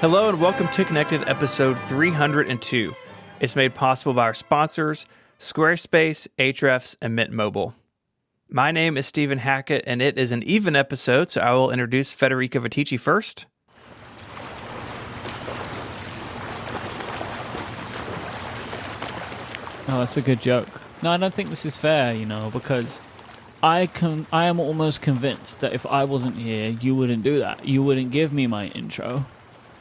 Hello and welcome to Connected episode 302. It's made possible by our sponsors, Squarespace, Ahrefs, and Mint Mobile. My name is Stephen Hackett, and it is an even episode, so I will introduce Federico Viticci first. Oh, that's a good joke. No, I don't think this is fair, because I am almost convinced that if I wasn't here, you wouldn't do that. You wouldn't give me my intro.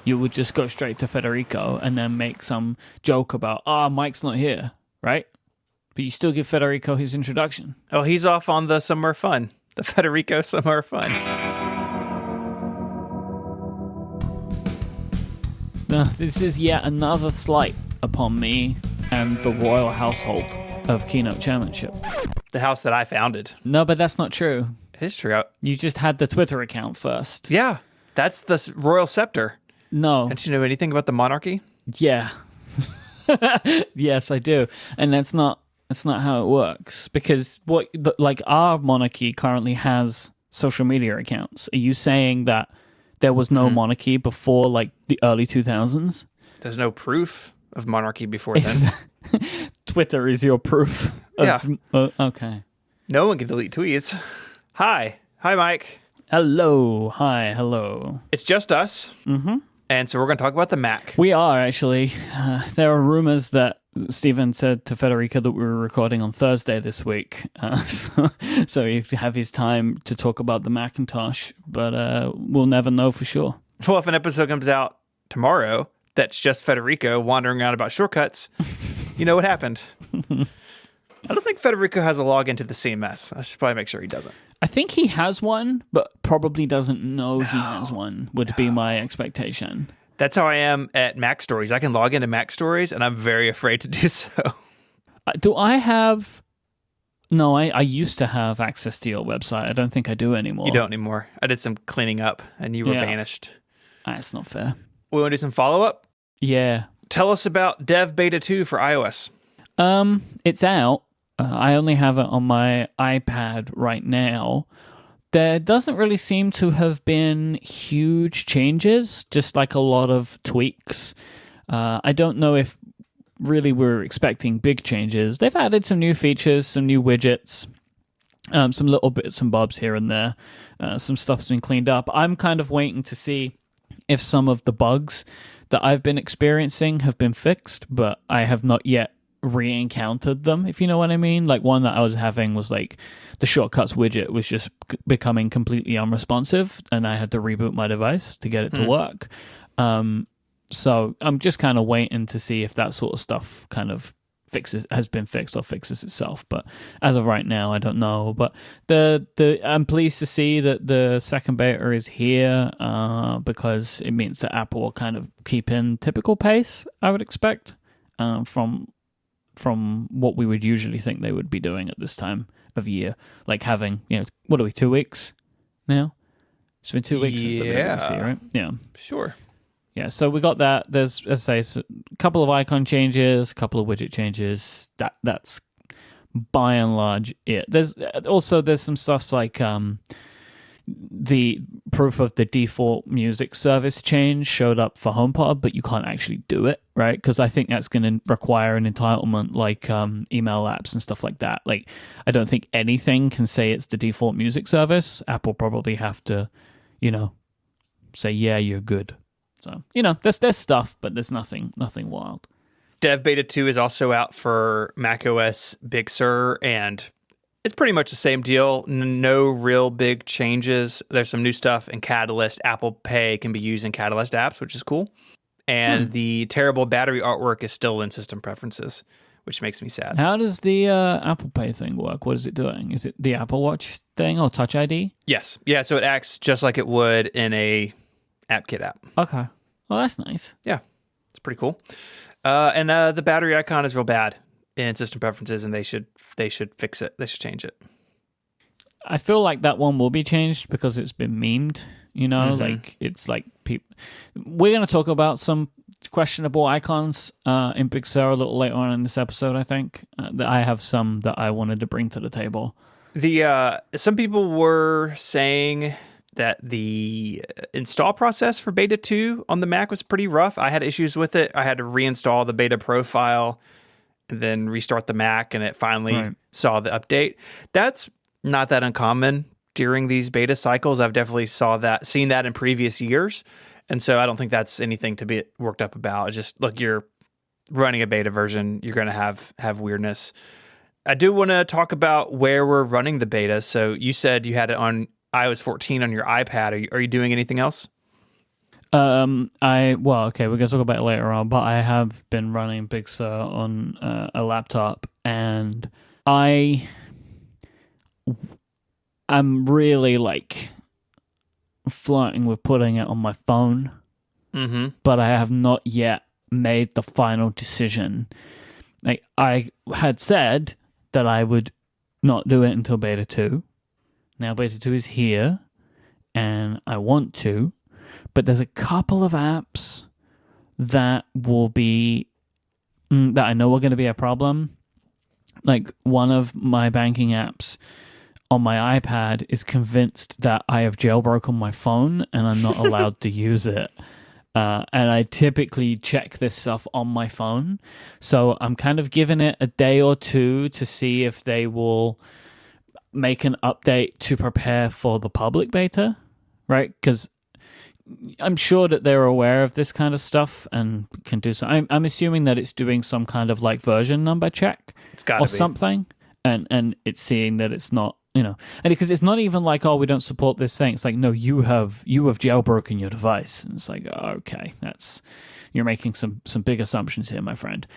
You would just go straight to Federico and then make some joke about, Mike's not here, right? But you still give Federico his introduction. Oh, he's off on the Somewhere Fun. The Federico Somewhere Fun. No, this is yet another slight upon me and the royal household of Keynote Chairmanship. The house that I founded. No, but that's not true. It is true. You just had the Twitter account first. Yeah, that's the royal scepter. No. Don't you know anything about the monarchy? Yeah. Yes, I do. And that's not how it works. Because our monarchy currently has social media accounts. Are you saying that there was no monarchy before the early 2000s? There's no proof of monarchy before then. Twitter is your proof. Okay. No one can delete tweets. Hi, Mike. Hello. Hi. Hello. It's just us. Mm-hmm. And so we're going to talk about the Mac. We are, actually. There are rumors that Stephen said to Federico that we were recording on Thursday this week. So you have his time to talk about the Macintosh, but we'll never know for sure. Well, if an episode comes out tomorrow that's just Federico wandering around about shortcuts, you know what happened. I don't think Federico has a login to the CMS. I should probably make sure he doesn't. I think he has one, but probably doesn't know he has one, would be my expectation. That's how I am at Mac Stories. I can log into Mac Stories, and I'm very afraid to do so. Do I have... No, I used to have access to your website. I don't think I do anymore. You don't anymore. I did some cleaning up, and you were banished. That's not fair. We want to do some follow-up? Yeah. Tell us about Dev Beta 2 for iOS. It's out. I only have it on my iPad right now. There doesn't really seem to have been huge changes, just a lot of tweaks. I don't know if really we're expecting big changes. They've added some new features, some new widgets, some little bits and bobs here and there. Some stuff's been cleaned up. I'm kind of waiting to see if some of the bugs that I've been experiencing have been fixed, but I have not yet re-encountered them, if you know what I mean. One that I was having was the shortcuts widget was just becoming completely unresponsive, and I had to reboot my device to get it to work. So I'm just kind of waiting to see if that sort of stuff kind of has been fixed or fixes itself. But as of right now, I don't know. But I'm pleased to see that the second beta is here because it means that Apple will kind of keep in typical pace, I would expect, from what we would usually think they would be doing at this time of year. Having, what are we, 2 weeks now? It's been 2 weeks since the WWDC, right? Yeah. Sure. Yeah, so we got that. There's, as I say, a couple of icon changes, a couple of widget changes. That's by and large it. There's some stuff like the proof of the default music service change showed up for HomePod, but you can't actually do it, right? Because I think that's going to require an entitlement like email apps and stuff like that. I don't think anything can say it's the default music service. Apple probably have to, say, yeah, you're good. So, there's stuff, but there's nothing wild. Dev Beta 2 is also out for macOS Big Sur, and it's pretty much the same deal. No real big changes. There's some new stuff in Catalyst. Apple Pay can be used in Catalyst apps, which is cool. And the terrible battery artwork is still in system preferences, which makes me sad. How does the Apple Pay thing work? What is it doing? Is it the Apple Watch thing or Touch ID? Yes. Yeah, so it acts just like it would in a AppKit app. Okay. Well, that's nice. Yeah, it's pretty cool. And the battery icon is real bad in system preferences, and they should fix it. They should change it. I feel like that one will be changed because it's been memed. It's people. We're going to talk about some questionable icons in Big Sur a little later on in this episode. I think that I have some that I wanted to bring to the table. Some people were saying that the install process for Beta 2 on the Mac was pretty rough. I had issues with it. I had to reinstall the Beta Pro file and then restart the Mac, and it finally saw the update. That's not that uncommon during these beta cycles. I've definitely seen that in previous years, and so I don't think that's anything to be worked up about. It's just, look, you're running a beta version, you're going to have weirdness. I do want to talk about where we're running the beta. So you said you had it on iOS 14 on your iPad. Are you doing anything else? We're going to talk about it later on, but I have been running Big Sur on a laptop, and I'm really like flirting with putting it on my phone, but I have not yet made the final decision. Like, I had said that I would not do it until Beta 2. Now Beta 2 is here, and I want to, but there's a couple of apps that will be, that I know are going to be a problem. Like, one of my banking apps on my iPad is convinced that I have jailbroken my phone and I'm not allowed to use it. And I typically check this stuff on my phone. So I'm kind of giving it a day or two to see if they will make an update to prepare for the public beta, right? Because I'm sure that they're aware of this kind of stuff and can do so. I'm assuming that it's doing some kind of like version number check or something, and it's seeing that it's not, and because it's not even like, oh, we don't support this thing. It's like, no, you have jailbroken your device, and it's like, oh, okay, you're making some big assumptions here, my friend.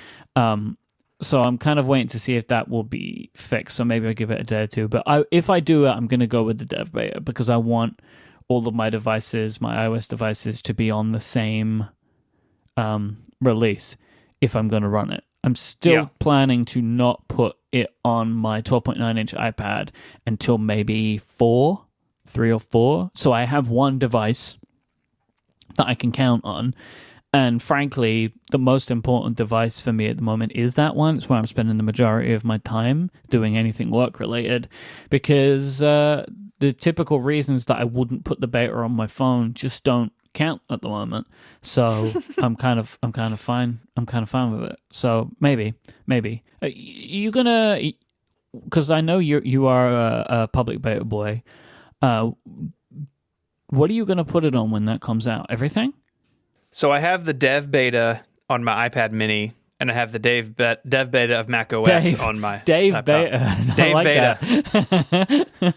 So I'm kind of waiting to see if that will be fixed. So maybe I'll give it a day or two. But if I do it, I'm going to go with the dev beta because I want all of my devices, my iOS devices, to be on the same release if I'm going to run it. I'm still planning to not put it on my 12.9-inch iPad until maybe 3 or 4. So I have one device that I can count on. And frankly, the most important device for me at the moment is that one. It's where I'm spending the majority of my time doing anything work-related, because the typical reasons that I wouldn't put the beta on my phone just don't count at the moment. So I'm kind of fine. I'm kind of fine with it. So maybe you gonna, because I know you are a public beta boy. What are you gonna put it on when that comes out? Everything? So I have the dev beta on my iPad mini, and I have the dev beta of macOS on my laptop. Beta. Dave like Beta.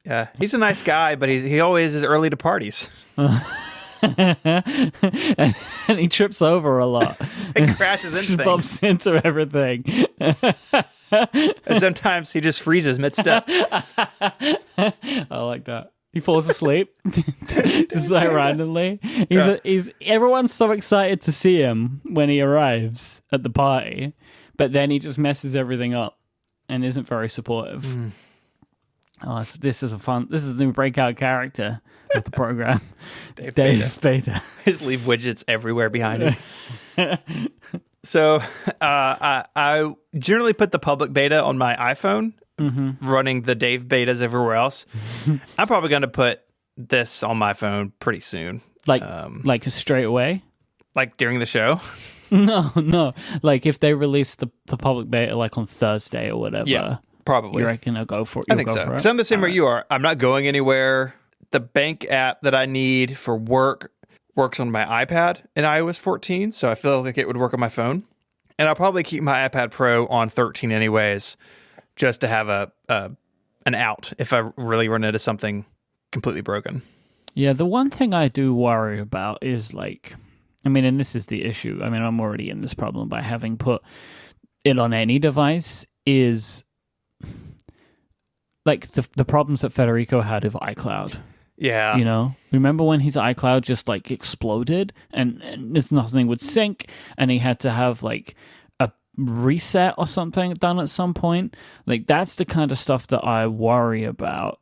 Yeah, he's a nice guy, but he always is early to parties. And he trips over a lot. He crashes into things. Bumps into everything. And sometimes he just freezes mid-step. I like that. He falls asleep just like randomly. Everyone's so excited to see him when he arrives at the party, but then he just messes everything up and isn't very supportive. Oh, this is a new breakout character of the program. Dave Beta. Just leave widgets everywhere behind him. So I generally put the public beta on my iPhone, running the Dave betas everywhere else. I'm probably going to put this on my phone pretty soon. Like straight away? Like during the show? No. Like if they release the public beta like on Thursday or whatever. Yeah, probably. You reckon I'll go for it? I think so. Because I'm the same where you are. I'm not going anywhere. The bank app that I need for work works on my iPad in iOS 14, so I feel like it would work on my phone. And I'll probably keep my iPad Pro on 13 anyways, just to have an out if I really run into something completely broken. Yeah, the one thing I do worry about is and this is the issue. I'm already in this problem by having put it on any device, is like the problems that Federico had with iCloud. Yeah. Remember when his iCloud just like exploded and nothing would sync, and he had to have like a reset or something done at some point? Like, that's the kind of stuff that I worry about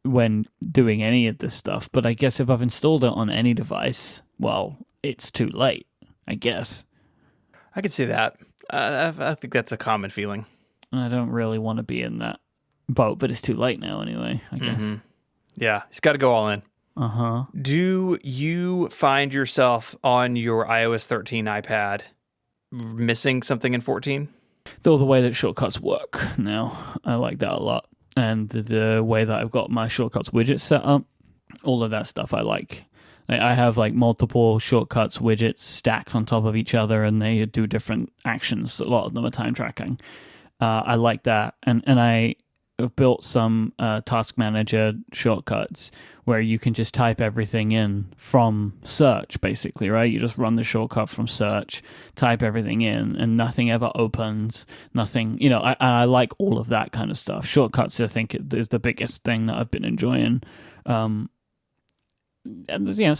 when doing any of this stuff. But I guess if I've installed it on any device, well, it's too late, I guess. I could see that. I think that's a common feeling. I don't really want to be in that boat, but it's too late now anyway, I guess. Yeah, he's got to go all in. Do you find yourself on your iOS 13 iPad missing something in 14? Though the way that shortcuts work now, I like that a lot. And the way that I've got my shortcuts widget set up, all of that stuff I like. I have like multiple shortcuts widgets stacked on top of each other, and they do different actions. A lot of them are time tracking. I like that. And I have built some task manager shortcuts where you can just type everything in from search, basically, right? You just run the shortcut from search, type everything in, and nothing ever opens. Nothing, I like all of that kind of stuff. Shortcuts, I think, is the biggest thing that I've been enjoying. And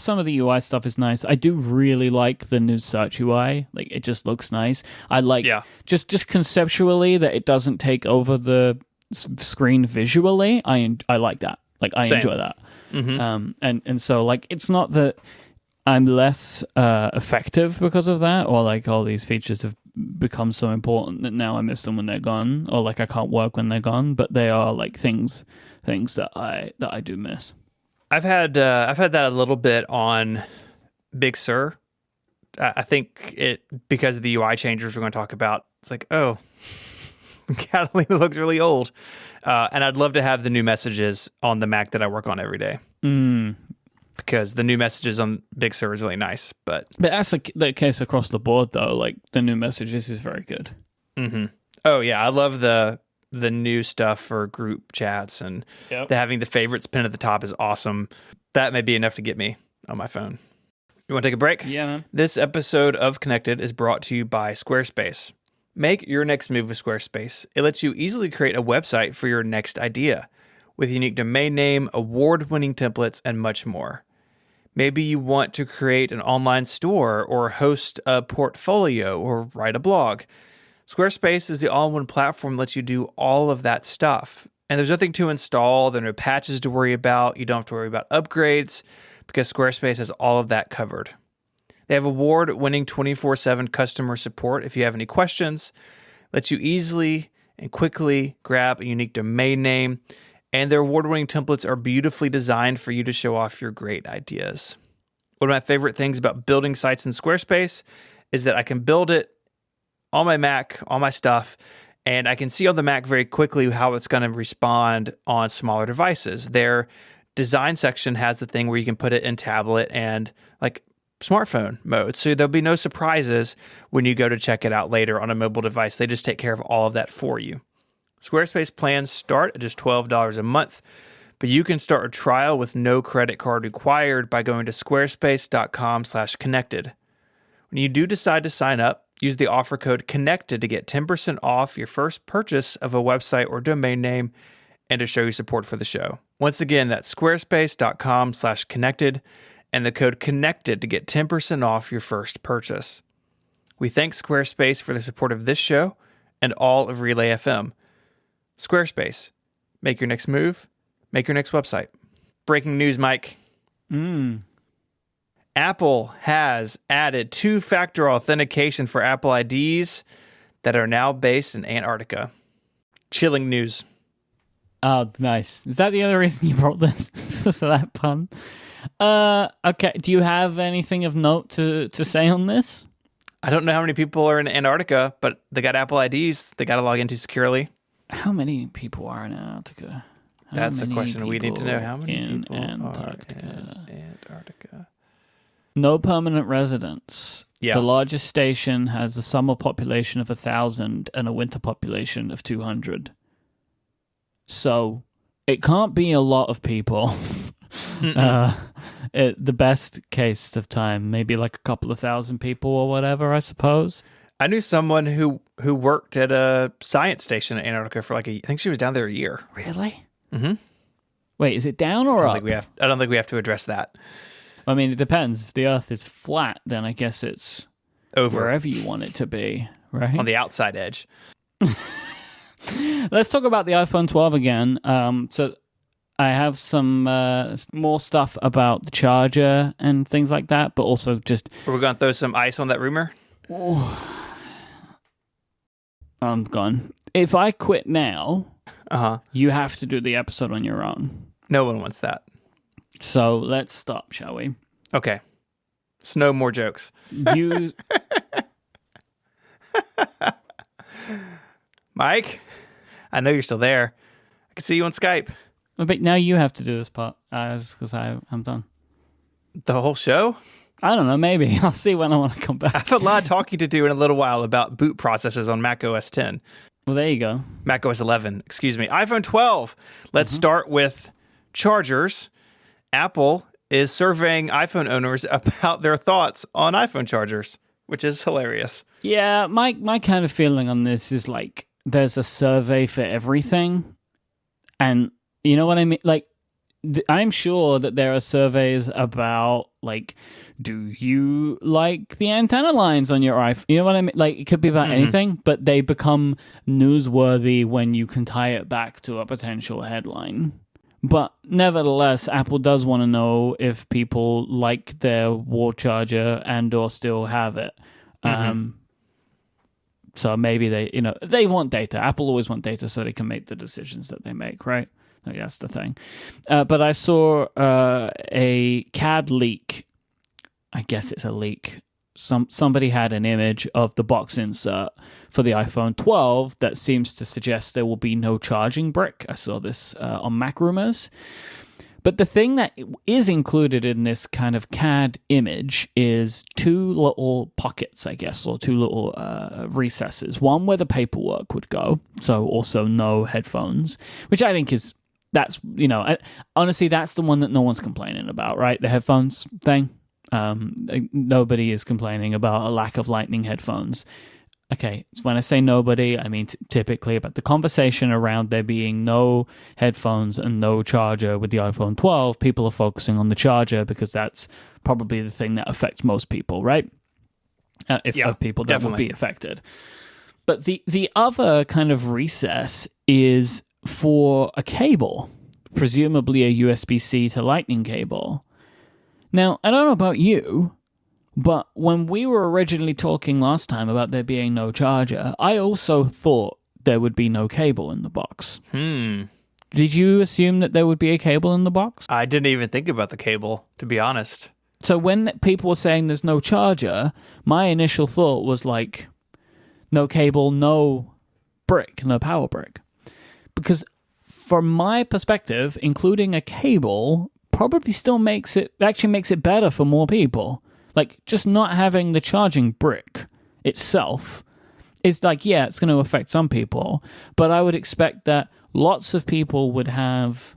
some of the UI stuff is nice. I do really like the new search UI. Like, it just looks nice. I like just conceptually that it doesn't take over the screen visually. I like that. Like, I enjoy that. Mm-hmm. And so, like, it's not that I'm less effective because of that, or like all these features have become so important that now I miss them when they're gone, or like I can't work when they're gone. But they are like things that I do miss. I've had that a little bit on Big Sur. I think because of the UI changes we're going to talk about. It's like, oh, Catalina looks really old, and I'd love to have the new messages on the Mac that I work on every day. Because the new messages on Big Sur is really nice. But that's the case across the board, though. Like, the new messages is very good. Mm-hmm. Oh yeah, I love the new stuff for group chats, and having the favorites pin at the top is awesome. That may be enough to get me on my phone. You want to take a break? Yeah, man. This episode of Connected is brought to you by Squarespace. Make your next move with Squarespace. It lets you easily create a website for your next idea with unique domain name, award-winning templates, and much more. Maybe you want to create an online store or host a portfolio or write a blog. Squarespace is the all-in-one platform that lets you do all of that stuff. And there's nothing to install, there are no patches to worry about, you don't have to worry about upgrades, because Squarespace has all of that covered. They have award-winning 24/7 customer support if you have any questions, lets you easily and quickly grab a unique domain name, and their award-winning templates are beautifully designed for you to show off your great ideas. One of my favorite things about building sites in Squarespace is that I can build it on my Mac, all my stuff, and I can see on the Mac very quickly how it's going to respond on smaller devices. Their design section has the thing where you can put it in tablet and like smartphone mode. So there'll be no surprises when you go to check it out later on a mobile device. They just take care of all of that for you. Squarespace plans start at just $12 a month, but you can start a trial with no credit card required by going to squarespace.com/connected. When you do decide to sign up, use the offer code CONNECTED to get 10% off your first purchase of a website or domain name and to show your support for the show. Once again, that's squarespace.com/connected and the code CONNECTED to get 10% off your first purchase. We thank Squarespace for the support of this show and all of Relay FM. Squarespace. Make your next move. Make your next website. Breaking news, Myke. Apple has added two-factor authentication for Apple IDs that are now based in Antarctica. Chilling news. Oh, nice. Is that the other reason you brought this? So that pun. Okay. Do you have anything of note to say on this? I don't know how many people are in Antarctica, but they got Apple IDs they got to log into securely. How many people are in Antarctica? That's a question we need to know. How many people Antarctica? are in Antarctica? No permanent residents. Yeah. The largest station has a summer population of 1,000 and a winter population of 200. So it can't be a lot of people. The best case of time, maybe like a couple of thousand people or whatever, I suppose. I knew someone who worked at a science station in Antarctica for I think she was down there a year. Really? Mm-hmm. Wait, is it down or up? I don't think we have to address that. I mean, it depends. If the Earth is flat, then I guess it's over wherever you want it to be, right? On the outside edge. Let's talk about the iPhone 12 again. So I have some more stuff about the charger and things like that, but also just... Are we going to throw some ice on that rumor? I'm gone. If I quit now, you have to do the episode on your own. No one wants that. So let's stop, shall we? Okay. No more jokes. You, Myke, I know you're still there. I can see you on Skype. but now you have to do this part, because I'm done. The whole show? I don't know, maybe. I'll see when I want to come I back. have a lot of talking to do in a little while about boot processes on macOS 10. Well, there you go. macOS 11, excuse me. iPhone 12. Let's start with chargers. Apple is surveying iPhone owners about their thoughts on iPhone chargers, which is hilarious. Yeah, my kind of feeling on this is like there's a survey for everything. And you know what I mean? Like, I'm sure that there are surveys about, like, do you like the antenna lines on your iPhone? You know what I mean? Like, it could be about anything, but they become newsworthy when you can tie it back to a potential headline. But nevertheless, Apple does want to know if people like their wall charger and or still have it. So maybe they want data. Apple always want data so they can make the decisions that they make, right? Like, that's the thing. But I saw a CAD leak. I guess it's a leak. Somebody had an image of the box insert for the iPhone 12 that seems to suggest there will be no charging brick. I saw this on Mac Rumors. But the thing that is included in this kind of CAD image is two little pockets, I guess, or two little recesses. One where the paperwork would go, so also no headphones, which I think is, honestly, that's the one that no one's complaining about, right? The headphones thing. Nobody is complaining about a lack of Lightning headphones. Okay, so when I say nobody, I mean typically about the conversation around there being no headphones and no charger with the iPhone 12. People are focusing on the charger because that's probably the thing that affects most people, right? Of people that would be affected. But the other kind of recess is for a cable, presumably a USB-C to Lightning cable. Now, I don't know about you, but when we were originally talking last time about there being no charger, I also thought there would be no cable in the box. Did you assume that there would be a cable in the box? I didn't even think about the cable, to be honest. So when people were saying there's no charger, my initial thought was like, no cable, no brick, no power brick. Because from my perspective, including a cable probably still makes it better for more people. Like, just not having the charging brick itself is like, yeah, it's going to affect some people, but I would expect that lots of people would have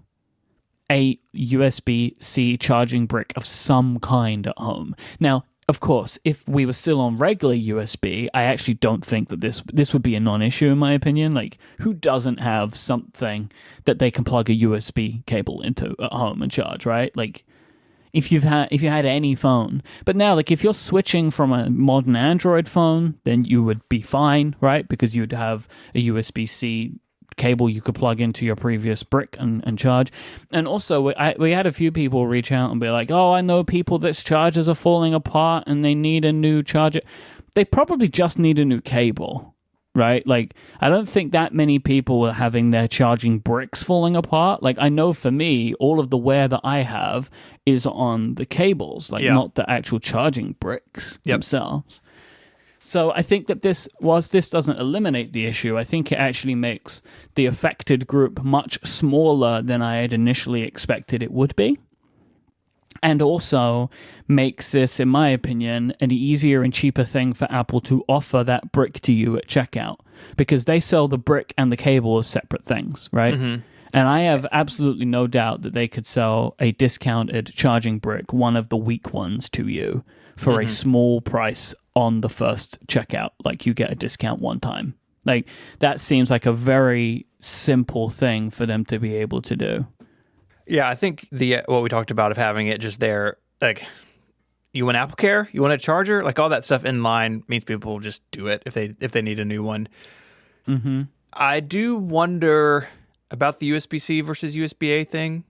a USB-C charging brick of some kind at home. Now, of course, if we were still on regular USB, I actually don't think that this would be a non-issue in my opinion. Like, who doesn't have something that they can plug a USB cable into at home and charge, right? Like, if you had any phone. But now, like, if you're switching from a modern Android phone, then you would be fine, right? Because you'd have a USB-C cable you could plug into your previous brick and charge. And also, we had a few people reach out and be like, oh, I know people that's chargers are falling apart and they need a new charger. They probably just need a new cable, right? Like, I don't think that many people are having their charging bricks falling apart. Like, I know for me, all of the wear that I have is on the cables, like not the actual charging bricks themselves. So I think that this doesn't eliminate the issue, I think it actually makes the affected group much smaller than I had initially expected it would be. And also makes this, in my opinion, an easier and cheaper thing for Apple to offer that brick to you at checkout. Because they sell the brick and the cable as separate things, right? Mm-hmm. And I have absolutely no doubt that they could sell a discounted charging brick, one of the weak ones, to you for a small price on the first checkout. Like, you get a discount one time. Like, that seems like a very simple thing for them to be able to do. Yeah, I think what we talked about of having it just there, like, you want Apple Care, you want a charger, like all that stuff in line means people will just do it if they need a new one. Mm-hmm. I do wonder about the USB-C versus USB-A thing.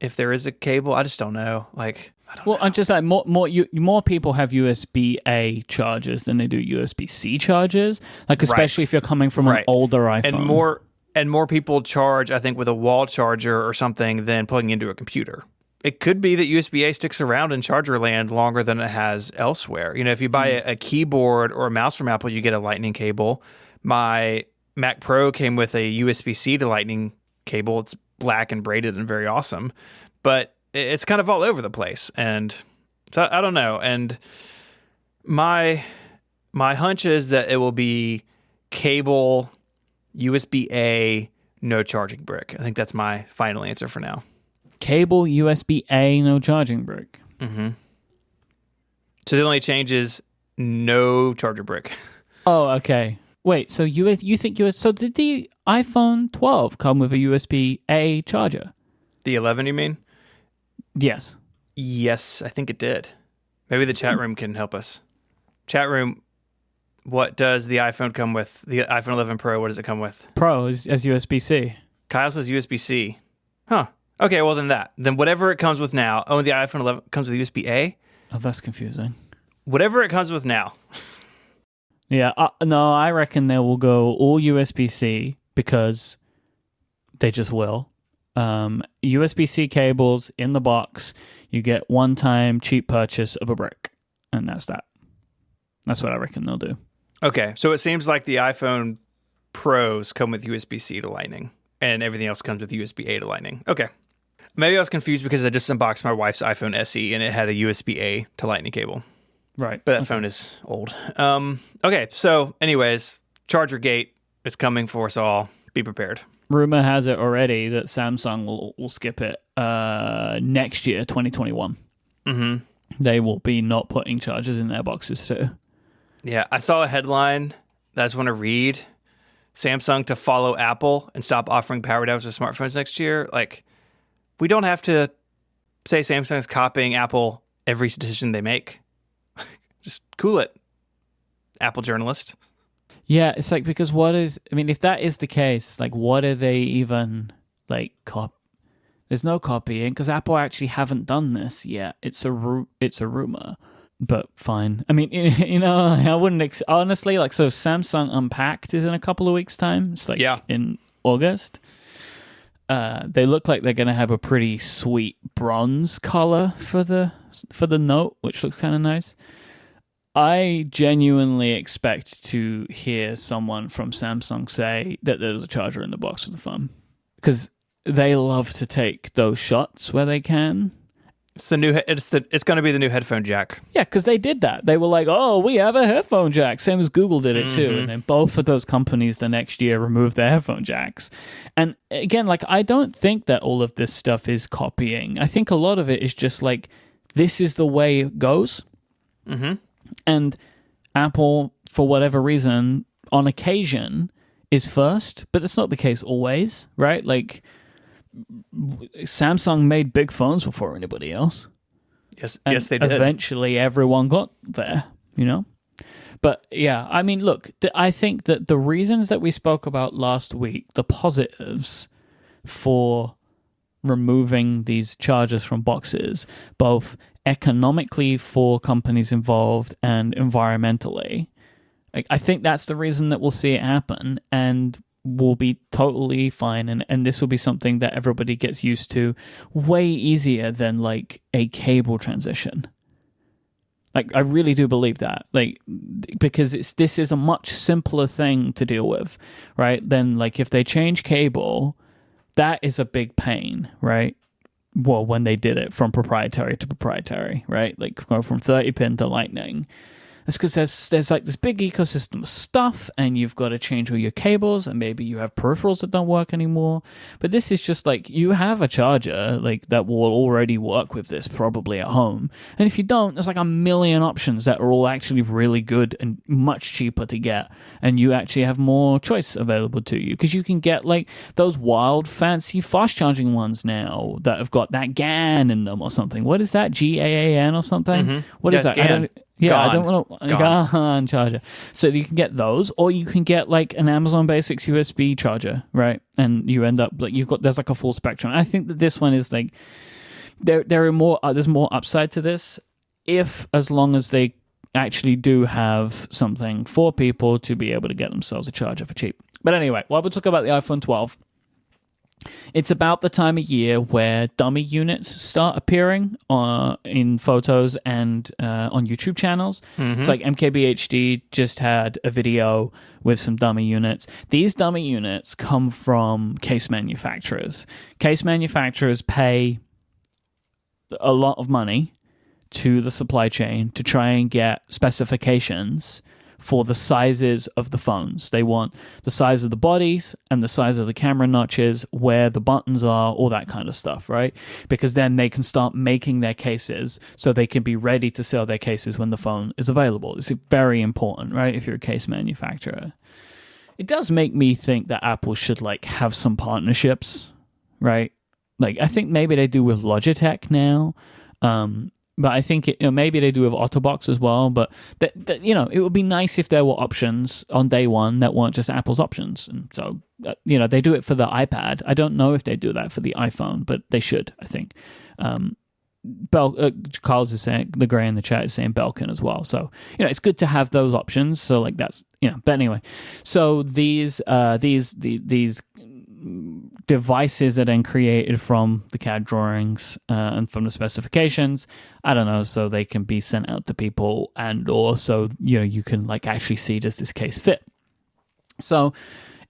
If there is a cable, I just don't know. Like, I don't know. I'm just like more people have USB-A chargers than they do USB-C chargers. Like, especially if you're coming from an older iPhone. And more people charge, I think, with a wall charger or something than plugging into a computer. it could be that USB-A sticks around in charger land longer than it has elsewhere. If you buy a keyboard or a mouse from Apple, you get a Lightning cable. My Mac Pro came with a USB-C to Lightning cable. It's black and braided and very awesome, but it's kind of all over the place. And so I don't know. And my hunch is that it will be cable, USB-A, no charging brick. I think that's my final answer for now. Cable, USB-A, no charging brick. Mm-hmm. So the only change is no charger brick. Oh, okay. Wait, so you think so did the iPhone 12 come with a USB-A charger? The 11, you mean? Yes. Yes, I think it did. Maybe the chat room can help us. Chat room, what does the iPhone come with? The iPhone 11 Pro, what does it come with? Pro as USB-C. Kyle says USB-C. Huh. Okay, well then whatever it comes with now. Oh, the iPhone 11 comes with USB-A? Oh, that's confusing. Whatever it comes with now. Yeah, no, I reckon they will go all USB-C because they just will. USB-C cables in the box. You get one-time cheap purchase of a brick, and that's that. That's what I reckon they'll do. Okay, so it seems like the iPhone Pros come with USB-C to Lightning, and everything else comes with USB-A to Lightning. Okay. Maybe I was confused because I just unboxed my wife's iPhone SE, and it had a USB-A to Lightning cable. Right. But that phone is old. Okay, so anyways, Charger Gate, it's coming for us all. Be prepared. Rumor has it already that Samsung will skip it next year, 2021. Mm-hmm. They will be not putting chargers in their boxes too. Yeah, I saw a headline that I just want to read. Samsung to follow Apple and stop offering power adapters for smartphones next year. Like, we don't have to say Samsung's copying Apple every decision they make. Just cool it, Apple journalist. Yeah, it's like, because if that is the case, like, what are they even, like, there's no copying, because Apple actually haven't done this yet. It's a rumor, but fine. I mean, I wouldn't, honestly, like, so Samsung Unpacked is in a couple of weeks' time. It's like in August. They look like they're going to have a pretty sweet bronze color for the Note, which looks kind of nice. I genuinely expect to hear someone from Samsung say that there's a charger in the box with the phone, because they love to take those shots where they can. It's going to be the new headphone jack. Yeah, because they did that. They were like, "Oh, we have a headphone jack." Same as Google did it too, and then both of those companies the next year removed their headphone jacks. And again, like, I don't think that all of this stuff is copying. I think a lot of it is just like, this is the way it goes. Mm-hmm. And Apple, for whatever reason, on occasion, is first, but that's not the case always, right? Like, Samsung made big phones before anybody else. Yes, they did. Eventually, everyone got there, But yeah, I mean, look, I think that the reasons that we spoke about last week, the positives for removing these chargers from boxes, both economically for companies involved and environmentally, I think that's the reason that we'll see it happen, and we'll be totally fine, and this will be something that everybody gets used to way easier than like a cable transition. Like, I really do believe that, like, because this is a much simpler thing to deal with, right? Than like if they change cable, that is a big pain, right? Well, when they did it from proprietary to proprietary, right? Like, go from 30-pin to Lightning. It's because there's like this big ecosystem of stuff, and you've got to change all your cables, and maybe you have peripherals that don't work anymore. But this is just like, you have a charger like that will already work with this probably at home. And if you don't, there's like a million options that are all actually really good and much cheaper to get, and you actually have more choice available to you, because you can get like those wild fancy fast charging ones now that have got that GAN in them or something. What is that? GAAN or something? Mm-hmm. What is that? GAN. I don't want a GAN charger. So you can get those, or you can get like an Amazon Basics USB charger, right? And you end up like there's like a full spectrum. I think that this one is like there's more upside to this, as long as they actually do have something for people to be able to get themselves a charger for cheap. But anyway, while we talk about the iPhone 12, It's about the time of year where dummy units start appearing in photos and on YouTube channels. It's like MKBHD just had a video with some dummy units. These dummy units come from case manufacturers. Case manufacturers pay a lot of money to the supply chain to try and get specifications for the sizes of the phones. They want the size of the bodies and the size of the camera notches, where the buttons are, all that kind of stuff, right? Because then they can start making their cases so they can be ready to sell their cases when the phone is available. It's very important, right? If you're a case manufacturer. It does make me think that Apple should like have some partnerships, right? Like I think maybe they do with Logitech now. But I think maybe they do with Otterbox as well. But it would be nice if there were options on day one that weren't just Apple's options. And so they do it for the iPad. I don't know if they do that for the iPhone, but they should. I think. Carl's is saying, the Gray in the chat is saying Belkin as well. So it's good to have those options. So like that's But anyway, so these devices are then created from the CAD drawings and from the specifications. I don't know, so they can be sent out to people, and also you can like actually see, does this case fit? So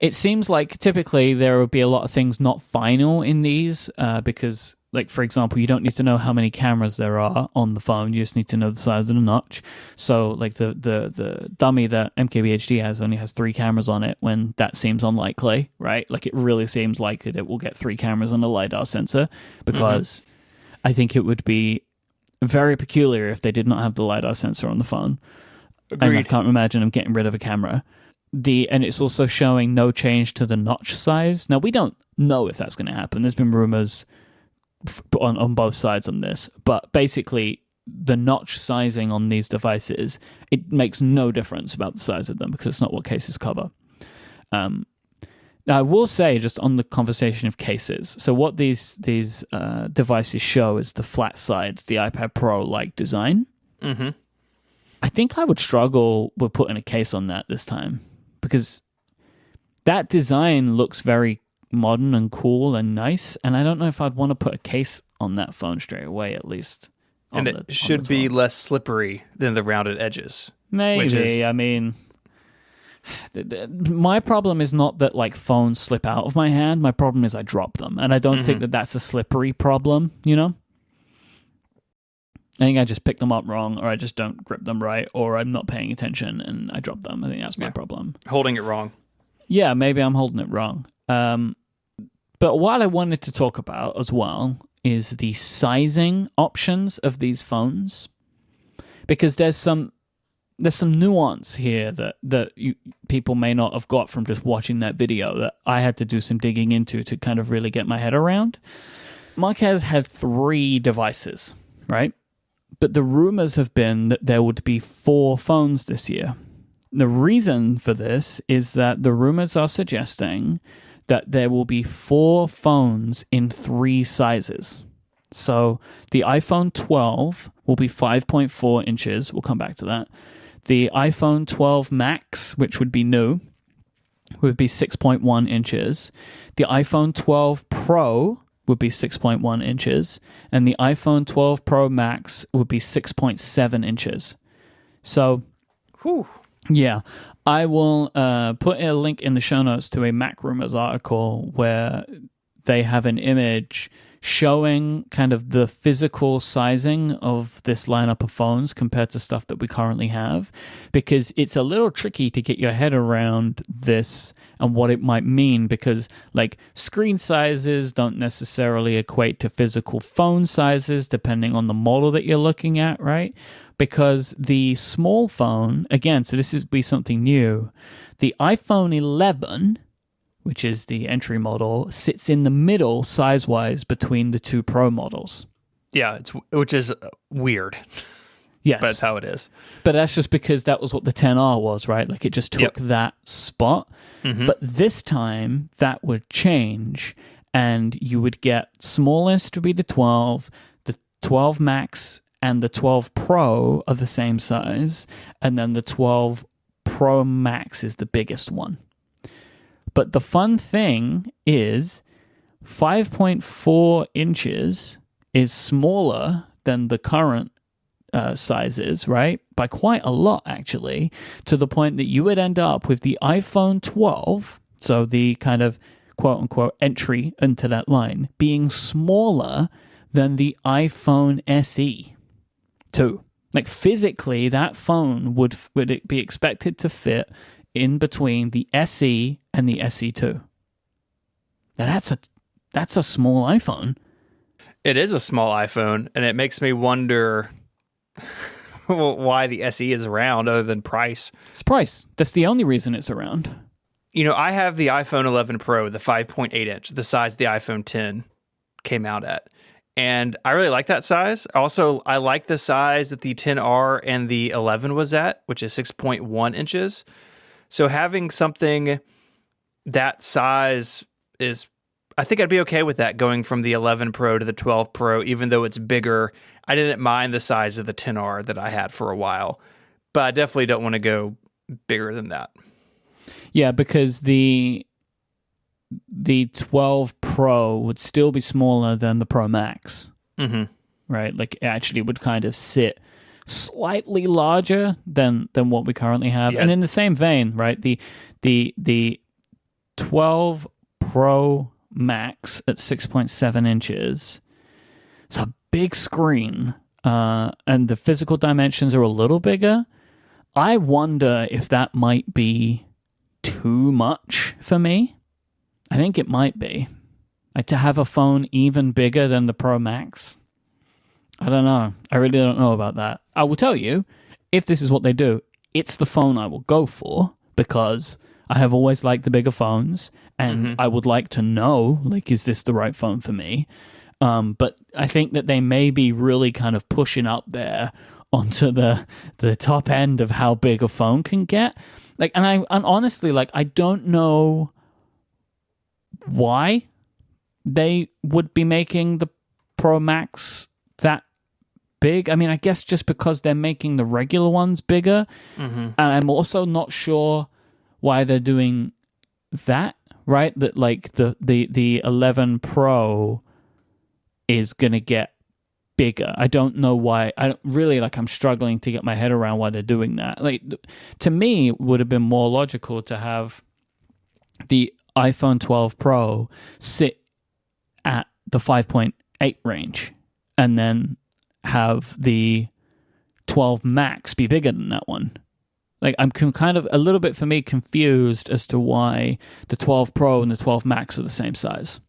it seems like typically there would be a lot of things not final in these because, like, for example, you don't need to know how many cameras there are on the phone. You just need to know the size of the notch. So, like, the dummy that MKBHD has only has 3 cameras on it, when that seems unlikely, right? Like, it really seems likely that we'll get 3 cameras on the LiDAR sensor, because I think it would be very peculiar if they did not have the LiDAR sensor on the phone. Agreed. And I can't imagine them getting rid of a camera. And it's also showing no change to the notch size. Now, we don't know if that's going to happen. There's been rumors on both sides on this, but basically the notch sizing on these devices, it makes no difference about the size of them because it's not what cases cover. Now, I will say, just on the conversation of cases, so what these devices show is the flat sides, the iPad Pro-like design. Mm-hmm. I think I would struggle with putting a case on that this time, because that design looks very modern and cool and nice, and I don't know if I'd want to put a case on that phone straight away, at least. And it should be less slippery than the rounded edges. Maybe. I mean, my problem is not that like phones slip out of my hand. My problem is I drop them, and I don't think that that's a slippery problem, I think I just pick them up wrong, or I just don't grip them right, or I'm not paying attention and I drop them. I think that's my problem. Holding it wrong. Yeah, maybe I'm holding it wrong. But what I wanted to talk about as well is the sizing options of these phones, because there's some nuance here that people may not have got from just watching that video, that I had to do some digging into to kind of really get my head around. Myke has 3 devices, right? But the rumors have been that there would be 4 phones this year. The reason for this is that the rumors are suggesting that there will be 4 phones in 3 sizes. So the iPhone 12 will be 5.4 inches. We'll come back to that. The iPhone 12 Max, which would be new, would be 6.1 inches. The iPhone 12 Pro would be 6.1 inches. And the iPhone 12 Pro Max would be 6.7 inches. So, yeah. I will put a link in the show notes to a Mac Rumors article where they have an image showing kind of the physical sizing of this lineup of phones compared to stuff that we currently have, because it's a little tricky to get your head around this and what it might mean, because like screen sizes don't necessarily equate to physical phone sizes depending on the model that you're looking at, right? Because the small phone, again, so this is be something new, the iPhone 11, which is the entry model, sits in the middle size-wise between the 2 Pro models. Yeah, which is weird. Yes. But that's how it is. But that's just because that was what the 10R was, right? Like it just took that spot. Mm-hmm. But this time, that would change, and you would get smallest to be the 12 Max and the 12 Pro are the same size, and then the 12 Pro Max is the biggest one. But the fun thing is 5.4 inches is smaller than the current sizes, right? By quite a lot, actually, to the point that you would end up with the iPhone 12, so the kind of quote-unquote entry into that line, being smaller than the iPhone SE 2. Like, physically, that phone would it be expected to fit in between the SE and the SE2. Now, that's a small iPhone. It is a small iPhone, and it makes me wonder why the SE is around other than price. It's price. That's the only reason it's around. You know, I have the iPhone 11 Pro, the 5.8 inch, the size the iPhone 10 came out at. And I really like that size. Also, I like the size that the 10R and the 11 was at, which is 6.1 inches. So having something that size is, I think I'd be okay with that, going from the 11 Pro to the 12 Pro, even though it's bigger. I didn't mind the size of the 10R that I had for a while, but I definitely don't want to go bigger than that. Yeah, because the 12 Pro would still be smaller than the Pro Max, right? Like, it actually would kind of sit slightly larger than what we currently have. Yeah. And in the same vein, right, the 12 Pro Max at 6.7 inches, it's a big screen, and the physical dimensions are a little bigger. I wonder if that might be too much for me. I think it might be. Like, to have a phone even bigger than the Pro Max, I don't know. I really don't know about that. I will tell you, if this is what they do, it's the phone I will go for, because I have always liked the bigger phones, and I would like to know, like, is this the right phone for me? But I think that they may be really kind of pushing up there onto the top end of how big a phone can get. Like, and honestly, like, I don't know why they would be making the Pro Max that big. I mean, I guess just because they're making the regular ones bigger. And I'm also not sure why they're doing that, right? That, like, the 11 Pro is going to get bigger. I don't know why. I don't really, like, I'm struggling to get my head around why they're doing that. Like, to me, it would have been more logical to have the iPhone 12 Pro sit at the 5.8 range and then have the 12 Max be bigger than that one. Like, I'm kind of a little bit, for me, confused as to why the 12 Pro and the 12 Max are the same size.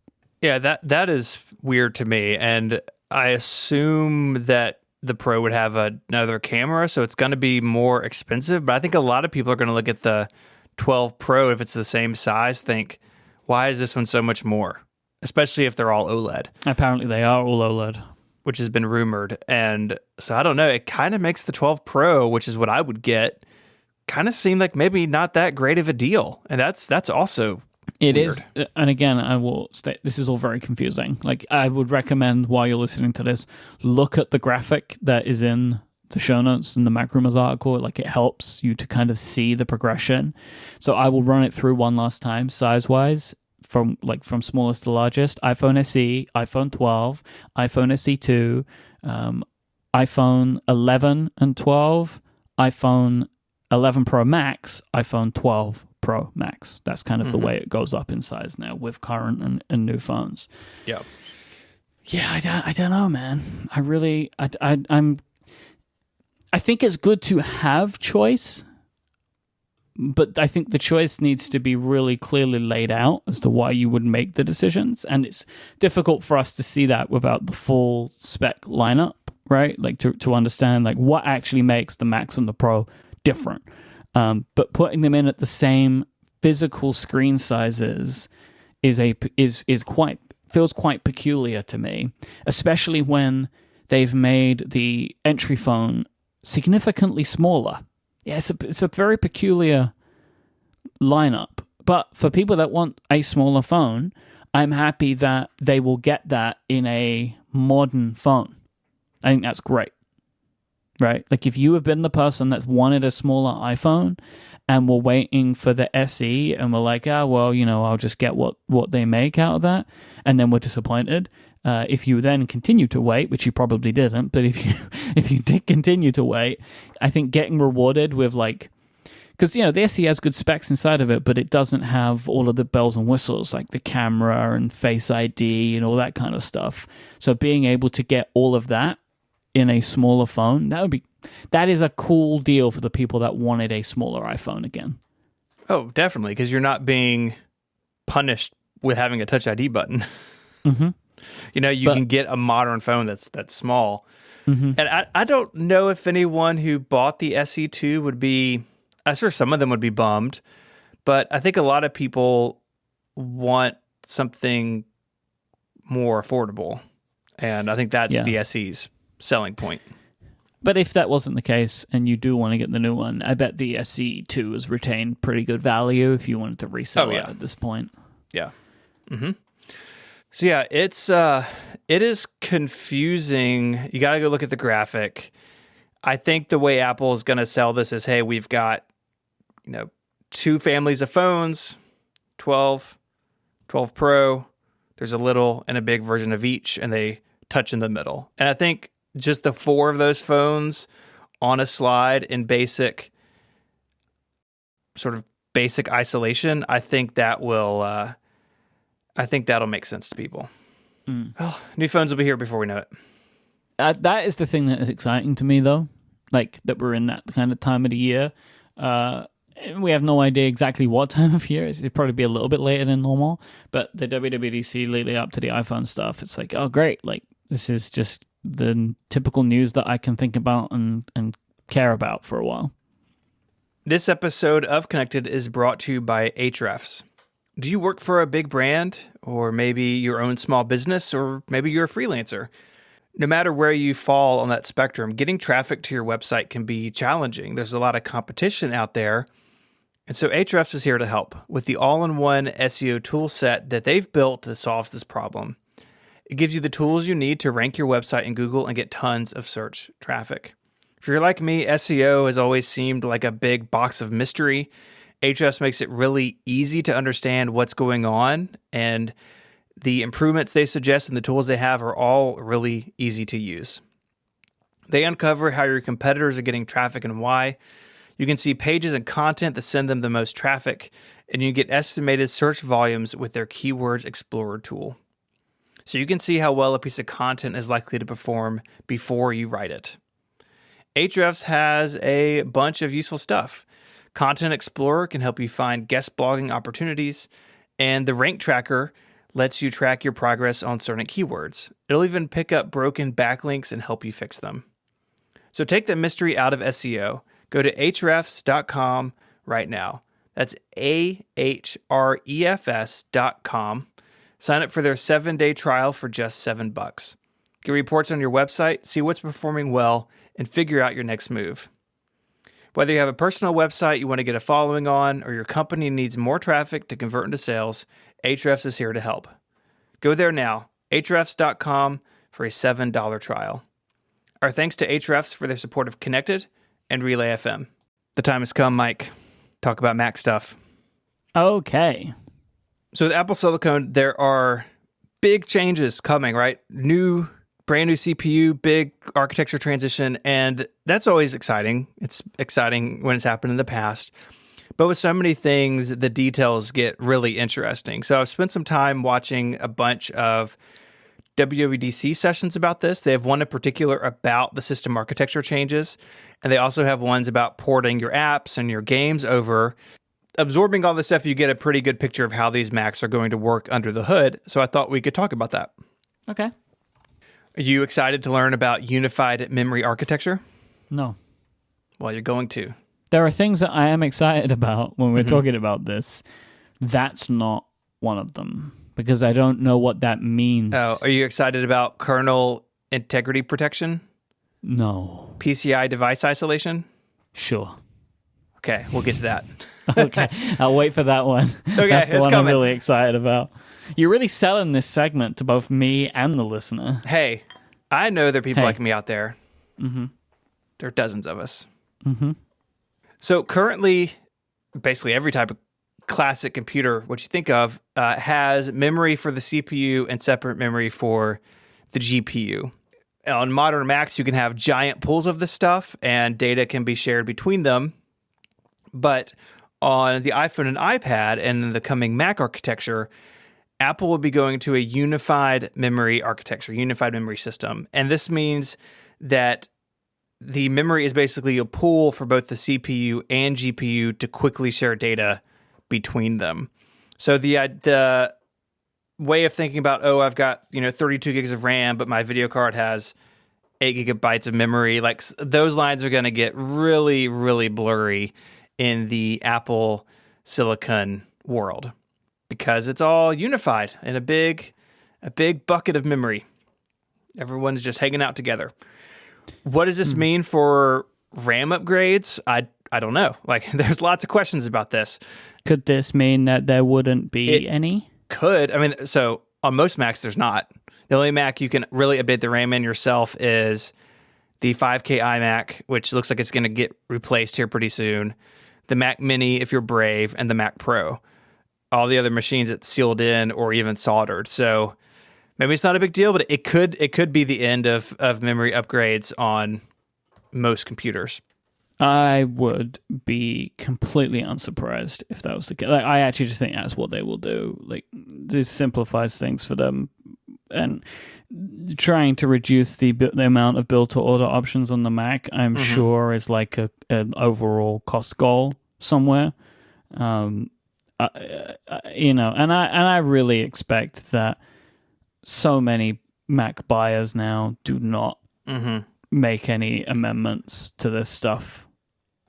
Yeah, that is weird to me, and I assume that the Pro would have another camera, so it's going to be more expensive, but I think a lot of people are going to look at the 12 Pro, if it's the same size, think, why is this one so much more? Especially if they're all OLED. Apparently they are all OLED. Which has been rumored, and so I don't know, it kind of makes the 12 Pro, which is what I would get, kind of seem like maybe not that great of a deal, and that's also it weird. Is, and again, I will state, this is all very confusing. Like, I would recommend, while you're listening to this, look at the graphic that is in the show notes in the Mac Rumors article. Like, it helps you to kind of see the progression. So I will run it through one last time, size-wise, from smallest to largest: iPhone SE, iPhone 12, iPhone SE2, iPhone 11 and 12, iPhone 11 Pro Max, iPhone 12 Pro Max. That's kind of the way it goes up in size now with current and new phones. Yeah. Yeah, I don't know, man. I think it's good to have choice, but I think the choice needs to be really clearly laid out as to why you would make the decisions. And it's difficult for us to see that without the full spec lineup, right? Like, to understand, like, what actually makes the Max and the Pro different. But putting them in at the same physical screen sizes feels quite peculiar to me, especially when they've made the entry phone significantly smaller. Yeah, it's a very peculiar lineup. But for people that want a smaller phone, I'm happy that they will get that in a modern phone. I think that's great. right? Like if you have been the person that's wanted a smaller iPhone and were waiting for the SE and were like, well, I'll just get what they make out of that, and then were disappointed. If you then continue to wait, which you probably didn't, but if you did continue to wait, I think getting rewarded with because the SE has good specs inside of it, but it doesn't have all of the bells and whistles like the camera and Face ID and all that kind of stuff. So being able to get all of that in a smaller phone, that is a cool deal for the people that wanted a smaller iPhone again. Oh, definitely, because you're not being punished with having a Touch ID button. Mm-hmm. You can get a modern phone that's small. Mm-hmm. And I don't know if anyone who bought the SE2 would be, I'm sure some of them would be bummed, but I think a lot of people want something more affordable. And I think that's the SE's selling point. But if that wasn't the case and you do want to get the new one, I bet the SE2 has retained pretty good value if you wanted to resell it at this point. Yeah. Mm-hmm. So yeah, it is confusing. You got to go look at the graphic. I think the way Apple is going to sell this is, hey, we've got, 2 families of phones, 12 Pro. There's a little and a big version of each, and they touch in the middle. And I think just the 4 of those phones on a slide in basic isolation, I think that'll make sense to people. Oh, new phones will be here before we know it. That is the thing that is exciting to me, though. Like that we're in that kind of time of the year. We have no idea exactly what time of year. It'd probably be a little bit later than normal. But the WWDC leading up to the iPhone stuff, it's like, oh, great. Like this is just the typical news that I can think about and care about for a while. This episode of Connected is brought to you by Ahrefs. Do you work for a big brand, or maybe your own small business, or maybe you're a freelancer? No matter where you fall on that spectrum, getting traffic to your website can be challenging. There's a lot of competition out there. And so Ahrefs is here to help with the all-in-one SEO tool set that they've built that solves this problem. It gives you the tools you need to rank your website in Google and get tons of search traffic. If you're like me, SEO has always seemed like a big box of mystery. Ahrefs makes it really easy to understand what's going on, and the improvements they suggest and the tools they have are all really easy to use. They uncover how your competitors are getting traffic and why. You can see pages and content that send them the most traffic, and you get estimated search volumes with their Keywords Explorer tool. So you can see how well a piece of content is likely to perform before you write it. Ahrefs has a bunch of useful stuff. Content Explorer can help you find guest blogging opportunities, and the Rank Tracker lets you track your progress on certain keywords. It'll even pick up broken backlinks and help you fix them. So take the mystery out of SEO. Go to ahrefs.com right now. That's ahrefs.com. Sign up for their 7-day trial for just $7. Get reports on your website, see what's performing well, and figure out your next move. Whether you have a personal website you want to get a following on, or your company needs more traffic to convert into sales, Ahrefs is here to help. Go there now, ahrefs.com, for a $7 trial. Our thanks to Ahrefs for their support of Connected and Relay FM. The time has come, Myke. Talk about Mac stuff. Okay. So with Apple Silicon, there are big changes coming, right? Brand new CPU, big architecture transition, and that's always exciting. It's exciting when it's happened in the past. But with so many things, the details get really interesting. So I've spent some time watching a bunch of WWDC sessions about this. They have one in particular about the system architecture changes, and they also have ones about porting your apps and your games over. Absorbing all this stuff, you get a pretty good picture of how these Macs are going to work under the hood. So I thought we could talk about that. Okay. Are you excited to learn about unified memory architecture? No. Well, you're going to. There are things that I am excited about when we're talking about this. That's not one of them, because I don't know what that means. Oh, are you excited about kernel integrity protection? No. PCI device isolation? Sure. Okay, we'll get to that. Okay, I'll wait for that one. Okay, that's the it's one coming. I'm really excited about. You're really selling this segment to both me and the listener. Hey, I know there are people like me out there. Mm-hmm. There are dozens of us. Mm-hmm. So currently, basically every type of classic computer, what you think of, has memory for the CPU and separate memory for the GPU. On modern Macs, you can have giant pools of this stuff and data can be shared between them. But on the iPhone and iPad and in the coming Mac architecture, Apple will be going to a unified memory architecture, unified memory system. And this means that the memory is basically a pool for both the CPU and GPU to quickly share data between them. So the way of thinking about, I've got 32 gigs of RAM, but my video card has 8 gigabytes of memory, like those lines are going to get really, really blurry in the Apple Silicon world because it's all unified in a big bucket of memory. Everyone's just hanging out together. What does this mean for RAM upgrades? I don't know. Like, there's lots of questions about this. Could this mean that there wouldn't be any? Could. I mean, so on most Macs, there's not. The only Mac you can really update the RAM in yourself is the 5K iMac, which looks like it's going to get replaced here pretty soon. The Mac Mini, if you're brave, and the Mac Pro. All the other machines, it's sealed in or even soldered. So maybe it's not a big deal, but it could be the end of memory upgrades on most computers. I would be completely unsurprised if that was the case. Like, I actually just think that's what they will do. Like, this simplifies things for them, and trying to reduce the amount of build-to-order options on the Mac, I'm sure, is like an overall cost goal somewhere. And I really expect that so many Mac buyers now do not make any amendments to this stuff.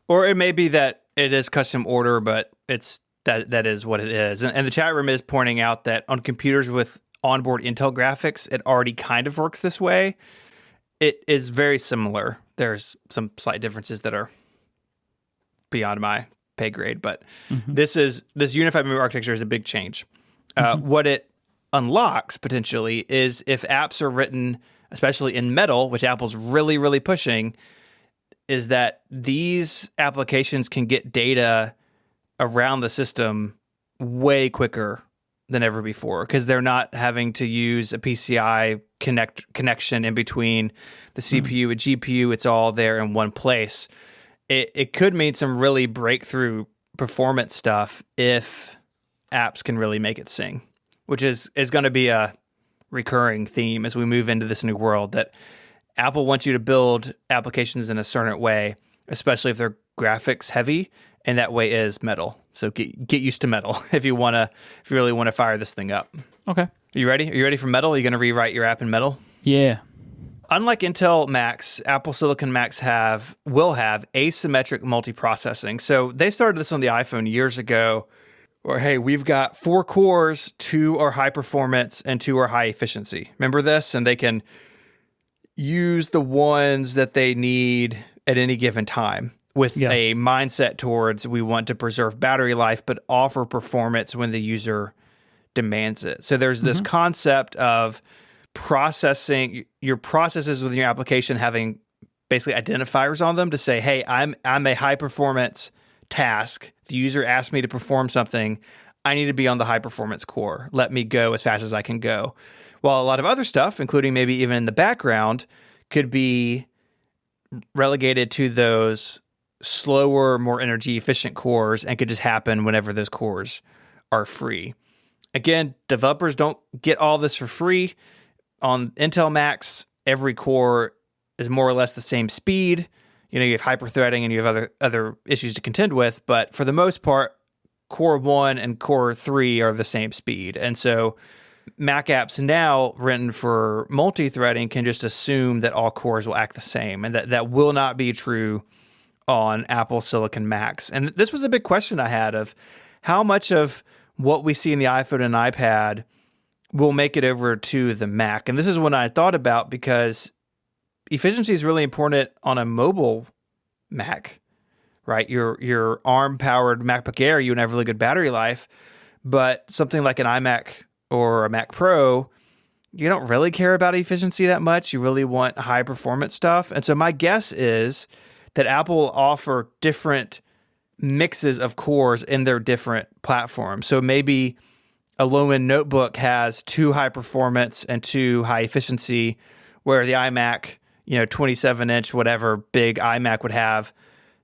Or it may be that it is custom order, but it's that is what it is. And the chat room is pointing out that on computers with onboard Intel graphics, it already kind of works this way. It is very similar. There's some slight differences that are beyond my pay grade, but this unified memory architecture is a big change. What it unlocks potentially is if apps are written, especially in Metal, which Apple's really, really pushing, is that these applications can get data around the system way quicker than ever before because they're not having to use a PCI connection in between the CPU and GPU. It's all there in one place. It could mean some really breakthrough performance stuff if apps can really make it sing, which is going to be a recurring theme as we move into this new world, that Apple wants you to build applications in a certain way, especially if they're graphics heavy, and that way is Metal. So get used to Metal if you really want to fire this thing up. Okay. Are you ready? Are you ready for Metal? Are you going to rewrite your app in Metal? Yeah. Unlike Intel Macs, Apple Silicon Macs will have asymmetric multiprocessing. So they started this on the iPhone years ago, where, hey, we've got 4 cores, 2 are high performance and 2 are high efficiency. Remember this? And they can use the ones that they need at any given time with a mindset towards we want to preserve battery life, but offer performance when the user demands it. So there's this concept of processing your processes within your application having basically identifiers on them to say, hey, I'm a high performance task. The user asked me to perform something. I need to be on the high performance core. Let me go as fast as I can go. While a lot of other stuff, including maybe even in the background, could be relegated to those slower, more energy efficient cores and could just happen whenever those cores are free. Again, developers don't get all this for free. On Intel Macs, every core is more or less the same speed. You have hyper-threading and you have other issues to contend with, but for the most part, Core 1 and Core 3 are the same speed. And so Mac apps now written for multi-threading can just assume that all cores will act the same, and that will not be true on Apple Silicon Macs. And this was a big question I had of how much of what we see in the iPhone and iPad will make it over to the Mac. And this is what I thought about because efficiency is really important on a mobile Mac, right? Your ARM-powered MacBook Air, you would have really good battery life, but something like an iMac or a Mac Pro, you don't really care about efficiency that much. You really want high performance stuff. And so my guess is that Apple will offer different mixes of cores in their different platforms. So maybe a low-end notebook has 2 high performance and 2 high efficiency, where the iMac, 27-inch, whatever, big iMac would have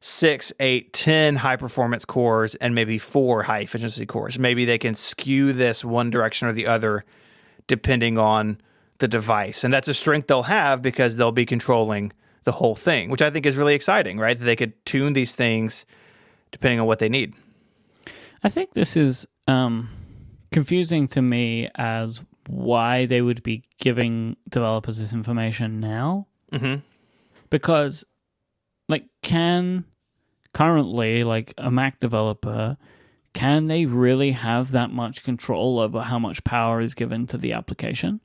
6, 8, 10 high performance cores and maybe 4 high efficiency cores. Maybe they can skew this one direction or the other depending on the device. And that's a strength they'll have because they'll be controlling the whole thing, which I think is really exciting, right? That they could tune these things depending on what they need. I think this is confusing to me as why they would be giving developers this information now. Mm-hmm. Because, currently, a Mac developer, can they really have that much control over how much power is given to the application?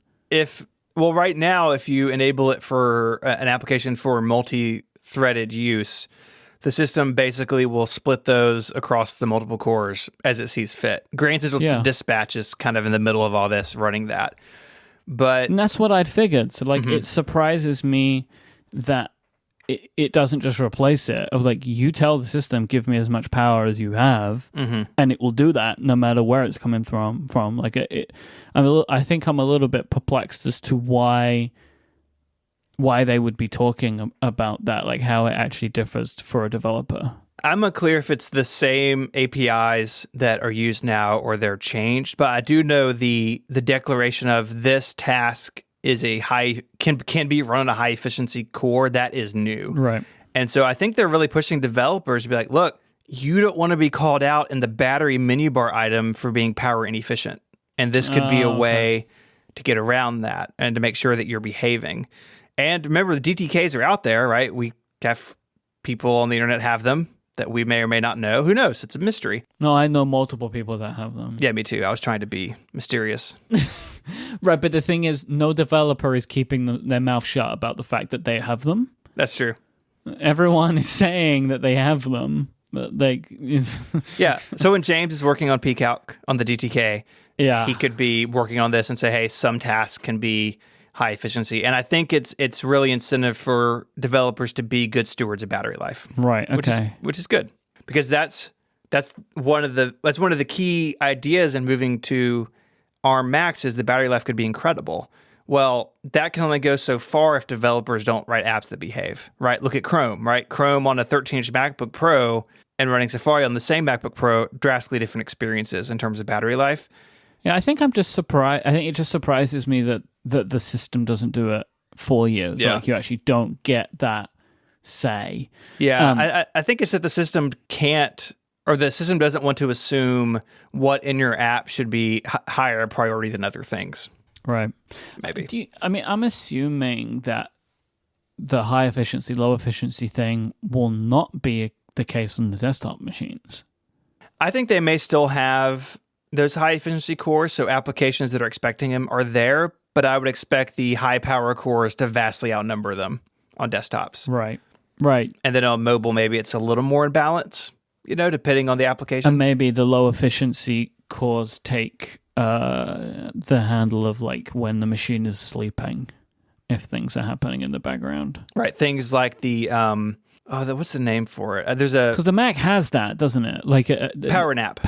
Right now, if you enable it for an application for multi-threaded use, the system basically will split those across the multiple cores as it sees fit. Granted, Dispatch is kind of in the middle of all this, running that. And that's what I'd figured. So, It surprises me that it doesn't just replace it. Of you tell the system, give me as much power as you have, and it will do that no matter where it's coming from. I think I'm a little bit perplexed as to why they would be talking about that, how it actually differs for a developer. I'm unclear if it's the same APIs that are used now or they're changed, but I do know the declaration of this task is can be run on a high efficiency core. That is new. Right. And so I think they're really pushing developers to be like, look, you don't want to be called out in the battery menu bar item for being power inefficient. And this could be a way to get around that and to make sure that you're behaving. And remember, the DTKs are out there, right? We have people on the internet have them that we may or may not know. Who knows? It's a mystery. No, I know multiple people that have them. Yeah, me too. I was trying to be mysterious. Right, but the thing is, no developer is keeping their mouth shut about the fact that they have them. That's true. Everyone is saying that they have them. But yeah. So when James is working on PCalc on the DTK, he could be working on this and say, hey, some tasks can be high efficiency. And I think it's really incentive for developers to be good stewards of battery life. Right. Okay. Which is good, because that's one of the key ideas in moving to ARM Macs is the battery life could be incredible. Well, that can only go so far if developers don't write apps that behave, right? Look at Chrome, right? Chrome on a 13-inch MacBook Pro and running Safari on the same MacBook Pro, drastically different experiences in terms of battery life. Yeah, I think I'm just surprised. I think it just surprises me that the system doesn't do it for you. Yeah. You actually don't get that say. Yeah, I think it's that the system can't, or the system doesn't want to assume what in your app should be higher priority than other things. Right. Maybe. I'm assuming that the high efficiency, low efficiency thing will not be the case on the desktop machines. I think they may still have those high efficiency cores, so applications that are expecting them are there, but I would expect the high power cores to vastly outnumber them on desktops. Right. And then on mobile, maybe it's a little more in balance, depending on the application. And maybe the low efficiency cores take the handle of when the machine is sleeping, if things are happening in the background. Right. Things like the what's the name for it? Because the Mac has that, doesn't it? Power nap.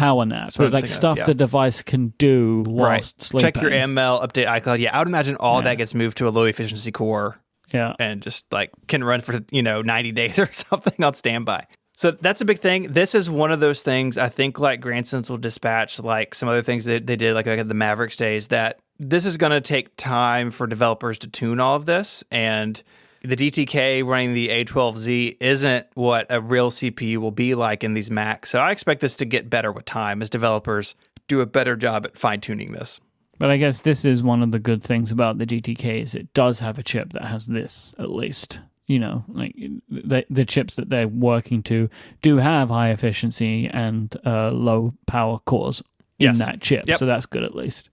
So stuff the device can do whilst sleeping. Check your ML, update iCloud. Yeah, I would imagine all that gets moved to a low efficiency core. Yeah. And just can run for 90 days or something on standby. So that's a big thing. This is one of those things, I think, like Grand Central Dispatch, like some other things that they did, like the Mavericks days, that this is going to take time for developers to tune all of this. And the DTK running the A12Z isn't what a real CPU will be like in these Macs. So I expect this to get better with time as developers do a better job at fine-tuning this. But I guess this is one of the good things about the GTK is it does have a chip that has this, at least. The chips that they're working to do have high efficiency and low power cores in that chip. Yep. So that's good at least.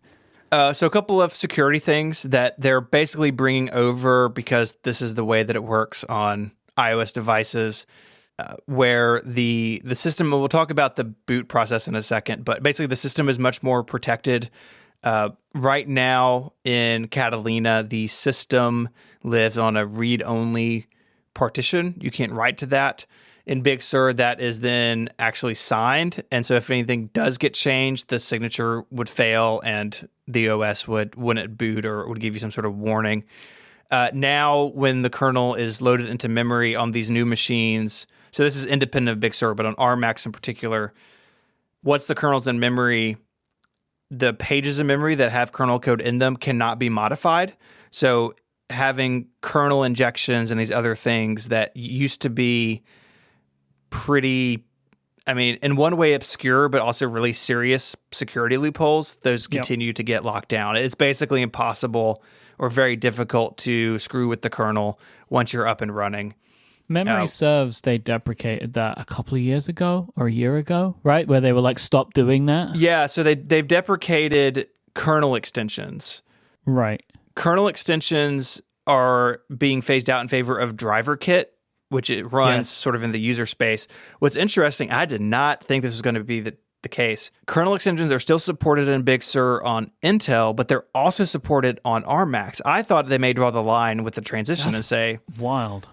So a couple of security things that they're basically bringing over because this is the way that it works on iOS devices, where the system, we'll talk about the boot process in a second, but basically the system is much more protected Right now in Catalina, the system lives on a read-only partition. You can't write to that. In Big Sur, that is then actually signed. And so if anything does get changed, the signature would fail and the OS wouldn't boot or would give you some sort of warning. Now, when the kernel is loaded into memory on these new machines, so this is independent of Big Sur, but on our Macs in particular, once the kernel's in memory, the pages of memory that have kernel code in them cannot be modified. So having kernel injections and these other things that used to be pretty, I mean, in one way obscure, but also really serious security loopholes, those continue to get locked down. It's basically impossible or very difficult to screw with the kernel once you're up and running. Memory serves, they deprecated that a couple of years ago or a year ago, right? Where they were like, stop doing that. Yeah, so they've deprecated kernel extensions. Right. Kernel extensions are being phased out in favor of driver kit, which it runs sort of in the user space. What's interesting, I did not think this was going to be the case. Kernel extensions are still supported in Big Sur on Intel, but they're also supported on our Macs. I thought they may draw the line with the transition and say, wild.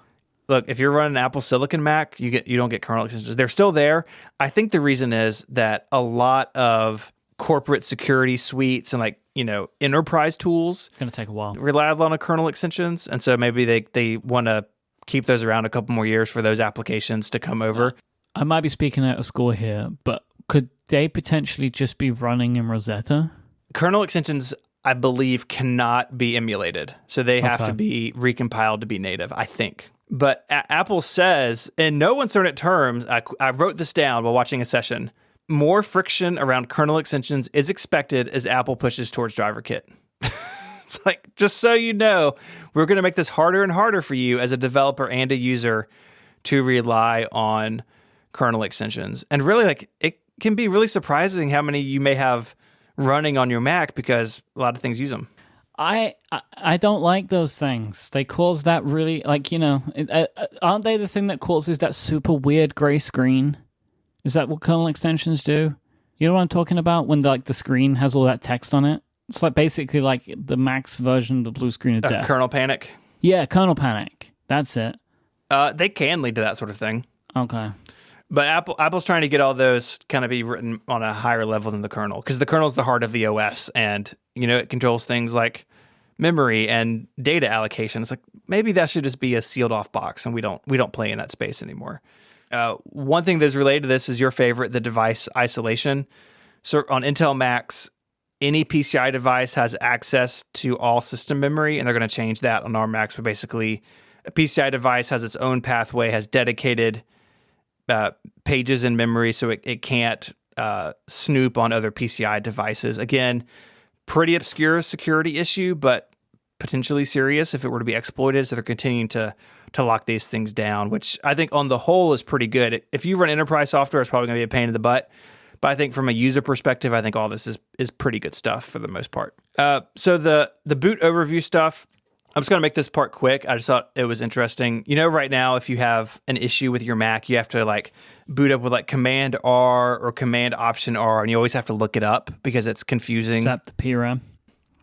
Look, if you're running an Apple Silicon Mac, you don't get kernel extensions. They're still there. I think the reason is that a lot of corporate security suites and enterprise tools going to take a while. Rely a lot on kernel extensions, and so maybe they want to keep those around a couple more years for those applications to come over. I might be speaking out of school here, but could they potentially just be running in Rosetta? Kernel extensions, I believe, cannot be emulated, so they have to be recompiled to be native, I think. But Apple says, in no uncertain terms, I wrote this down while watching a session, more friction around kernel extensions is expected as Apple pushes towards driver kit. It's like, just so you know, we're going to make this harder and harder for you as a developer and a user to rely on kernel extensions. And really, it can be really surprising how many you may have running on your Mac because a lot of things use them. I don't like those things. They cause that really, aren't they the thing that causes that super weird gray screen? Is that what kernel extensions do? You know what I'm talking about? When the screen has all that text on it? It's basically like the Mac's version of the blue screen of death. Kernel panic? Yeah, kernel panic. That's it. They can lead to that sort of thing. Okay. But Apple's trying to get all those kind of be written on a higher level than the kernel, because the kernel is the heart of the OS, and it controls things like memory and data allocation. It's like maybe that should just be a sealed off box, and we don't play in that space anymore. One thing that's related to this is your favorite, the device isolation. So on Intel Macs, any PCI device has access to all system memory, and they're going to change that on our Macs. So basically, a PCI device has its own pathway, has dedicated pages in memory, so it can't snoop on other PCI devices. Again, pretty obscure security issue, but potentially serious if it were to be exploited. So they're continuing to lock these things down, which I think on the whole is pretty good. If you run enterprise software, it's probably going to be a pain in the butt. But I think from a user perspective, I think all this is pretty good stuff for the most part. So the boot overview stuff, I'm just going to make this part quick. I just thought it was interesting. Right now, if you have an issue with your Mac, you have to boot up with Command R or Command Option R, and you always have to look it up because it's confusing. Is that the PRAM?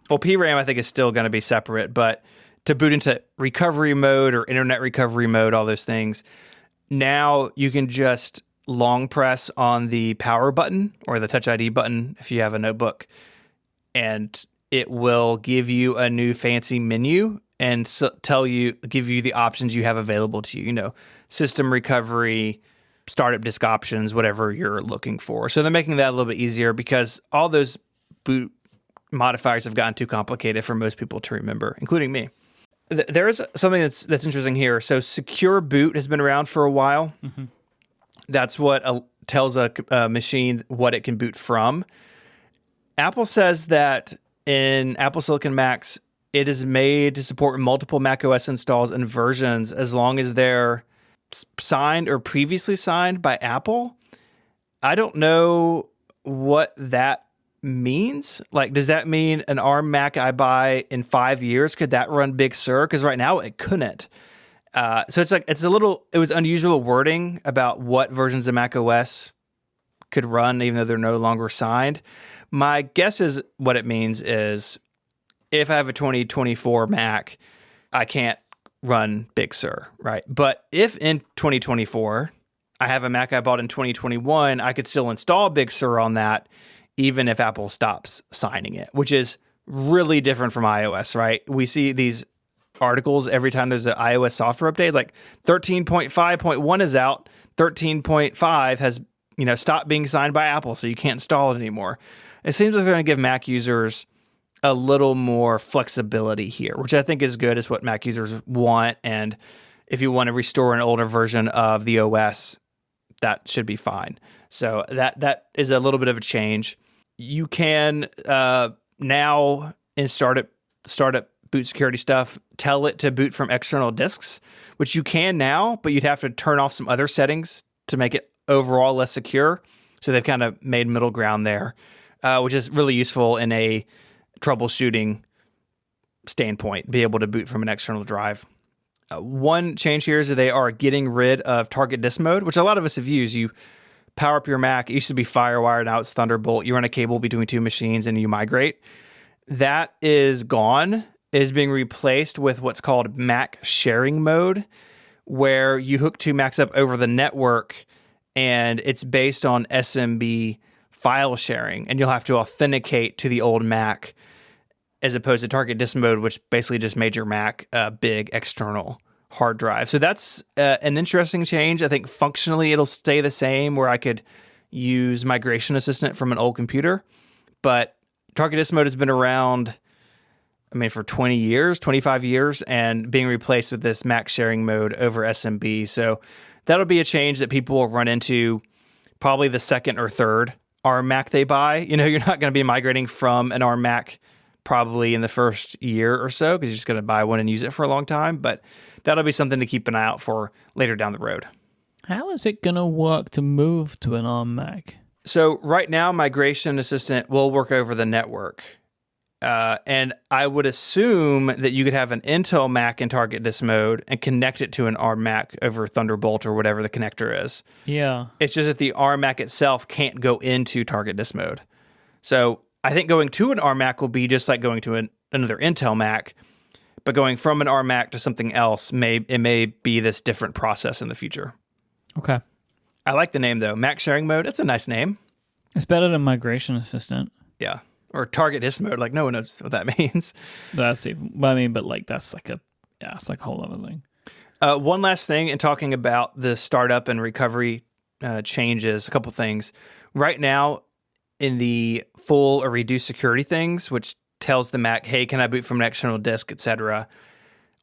Well, PRAM I think is still going to be separate, but to boot into recovery mode or internet recovery mode, all those things, now you can just long press on the power button or the Touch ID button if you have a notebook, and it will give you a new fancy menu and give you the options you have available to you, system recovery, startup disk options, whatever you're looking for. So they're making that a little bit easier because all those boot modifiers have gotten too complicated for most people to remember, including me. There is something that's interesting here. So secure boot has been around for a while. Mm-hmm. That's what tells a machine what it can boot from. Apple says that in Apple Silicon Macs, it is made to support multiple macOS installs and versions as long as they're signed or previously signed by Apple. I don't know what that means. Does that mean an ARM Mac I buy in 5 years, could that run Big Sur? Because right now it couldn't. So it was unusual wording about what versions of macOS could run, even though they're no longer signed. My guess is what it means is if I have a 2024 Mac, I can't run Big Sur, right? But if in 2024 I have a Mac I bought in 2021, I could still install Big Sur on that, even if Apple stops signing it, which is really different from iOS, right? We see these articles every time there's an iOS software update, like 13.5.1 is out, 13.5 has stopped being signed by Apple, so you can't install it anymore. It seems like they're going to give Mac users a little more flexibility here, which I think is good. Is what Mac users want, and if you want to restore an older version of the OS, that should be fine. So that is a little bit of a change. You can now in startup boot security stuff, tell it to boot from external disks, which you can now, but you'd have to turn off some other settings to make it overall less secure. So they've kind of made middle ground there, which is really useful in a troubleshooting standpoint, be able to boot from an external drive. One change here is that they are getting rid of target disk mode, which a lot of us have used. You power up your Mac. It used to be FireWire, now it's Thunderbolt. You run a cable between two machines and you migrate. That is gone. It is being replaced with what's called Mac sharing mode, where you hook two Macs up over the network and it's based on SMB file sharing, and you'll have to authenticate to the old Mac as opposed to target disk mode, which basically just made your Mac a big external hard drive. So that's an interesting change. I think functionally it'll stay the same, where I could use Migration Assistant from an old computer, but target disk mode has been around, for 20 years, 25 years, and being replaced with this Mac sharing mode over SMB. So that'll be a change that people will run into probably the second or third ARM Mac they buy. You're not going to be migrating from an ARM Mac probably in the first year or so, because you're just going to buy one and use it for a long time. But that'll be something to keep an eye out for later down the road. How is it going to work to move to an ARM Mac? So right now, Migration Assistant will work over the network. And I would assume that you could have an Intel Mac in target disk mode and connect it to an ARM Mac over Thunderbolt or whatever the connector is. Yeah. It's just that the ARM Mac itself can't go into target disk mode. So I think going to an ARM Mac will be just like going to another Intel Mac, but going from an ARM Mac to something else may be this different process in the future. Okay. I like the name though, Mac sharing mode. It's a nice name. It's better than Migration Assistant. Yeah. Or target disk mode, like no one knows what that means. That's even, but like that's like it's like a whole other thing. One last thing in talking about the startup and recovery changes, a couple things. Right now, in the full or reduced security things, which tells the Mac, hey, can I boot from an external disk, etc.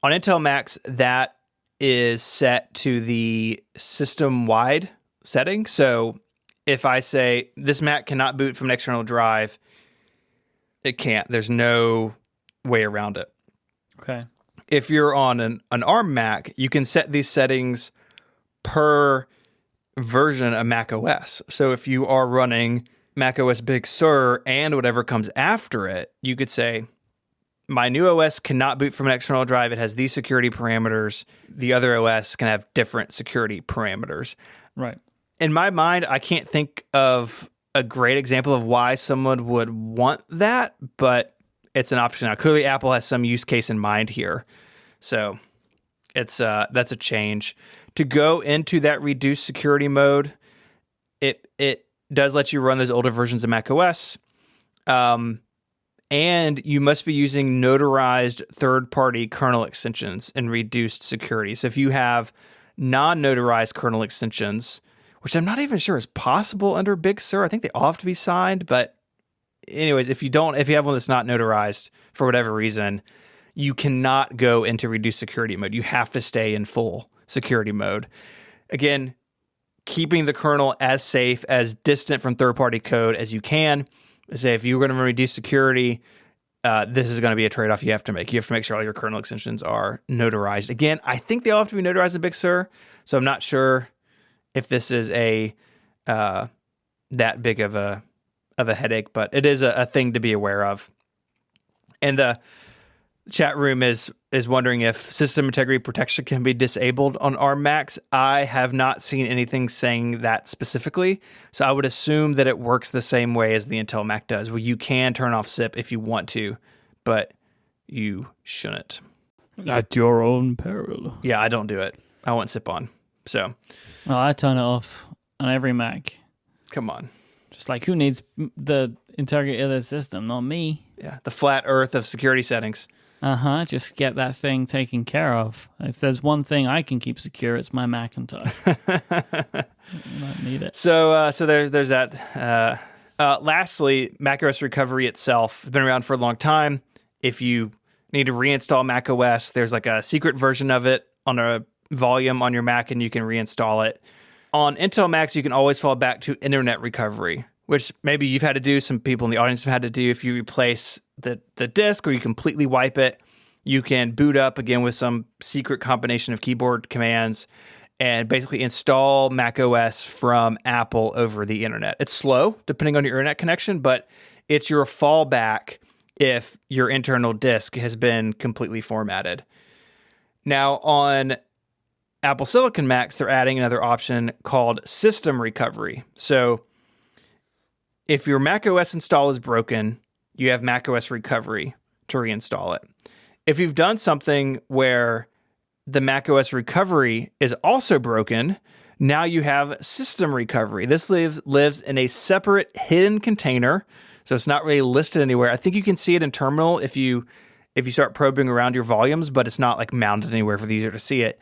On Intel Macs, that is set to the system-wide setting. So if I say this Mac cannot boot from an external drive, it can't. There's no way around it. Okay. If you're on an ARM Mac, you can set these settings per version of macOS. So if you are running macOS Big Sur and whatever comes after it, you could say, my new OS cannot boot from an external drive. It has these security parameters. The other OS can have different security parameters. Right. In my mind, I can't think of a great example of why someone would want that, but it's an option now. Clearly, Apple has some use case in mind here. So that's a change. To go into that reduced security mode, it does let you run those older versions of macOS. And you must be using notarized third-party kernel extensions in reduced security. So if you have non-notarized kernel extensions, which I'm not even sure is possible under Big Sur. I think they all have to be signed. But anyways, if you have one that's not notarized for whatever reason, you cannot go into reduced security mode. You have to stay in full security mode. Again, keeping the kernel as safe, as distant from third-party code as you can. Say if you're going to reduce security, this is going to be a trade-off you have to make. You have to make sure all your kernel extensions are notarized. Again, I think they all have to be notarized in Big Sur, so I'm not sure if this is that big of a headache, but it is a thing to be aware of. And the Chat room is wondering if system integrity protection can be disabled on ARM Macs. I have not seen anything saying that specifically, so I would assume that it works the same way as the Intel Mac does, where you can turn off SIP if you want to, but you shouldn't. At your own peril. Yeah, I don't do it. I want SIP on. So, well, I turn it off on every Mac. Come on. Just like, who needs the integrity of the system? Not me. Yeah, the flat earth of security settings. Just get that thing taken care of. If there's one thing I can keep secure, it's my Macintosh. I don't need it. So there's that. Lastly, macOS recovery itself has been around for a long time. If you need to reinstall macOS, there's like a secret version of it on a volume on your Mac, and you can reinstall it. On Intel Macs, you can always fall back to internet recovery, which maybe you've had to do, some people in the audience have had to do. If you replace the disk or you completely wipe it, you can boot up again with some secret combination of keyboard commands and basically install macOS from Apple over the internet. It's slow, depending on your internet connection, but it's your fallback if your internal disk has been completely formatted. Now, on Apple Silicon Macs, they're adding another option called system recovery. So if your macOS install is broken, you have macOS recovery to reinstall it. If you've done something where the macOS recovery is also broken, now you have system recovery. This lives in a separate hidden container, so it's not really listed anywhere. I think you can see it in terminal if you start probing around your volumes, but it's not like mounted anywhere for the user to see it.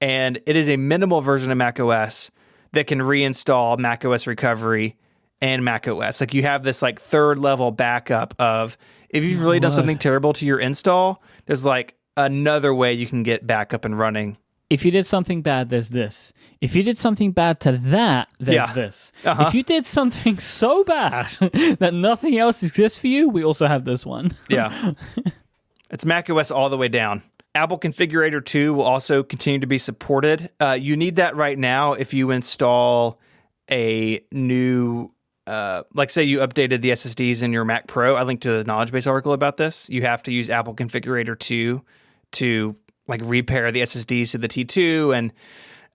And it is a minimal version of macOS that can reinstall macOS recovery and macOS. Like, you have this like third level backup of, if you've really done something terrible to your install, there's like another way you can get back up and running. If you did something bad, there's this. If you did something bad to that, there's this. Uh-huh. If you did something so bad that nothing else exists for you, we also have this one. Yeah. It's macOS all the way down. Apple Configurator 2 will also continue to be supported. You need that right now if you install a new, like say you updated the SSDs in your Mac Pro. I linked to the knowledge base article about this. You have to use Apple Configurator 2 to like repair the SSDs to the T2. And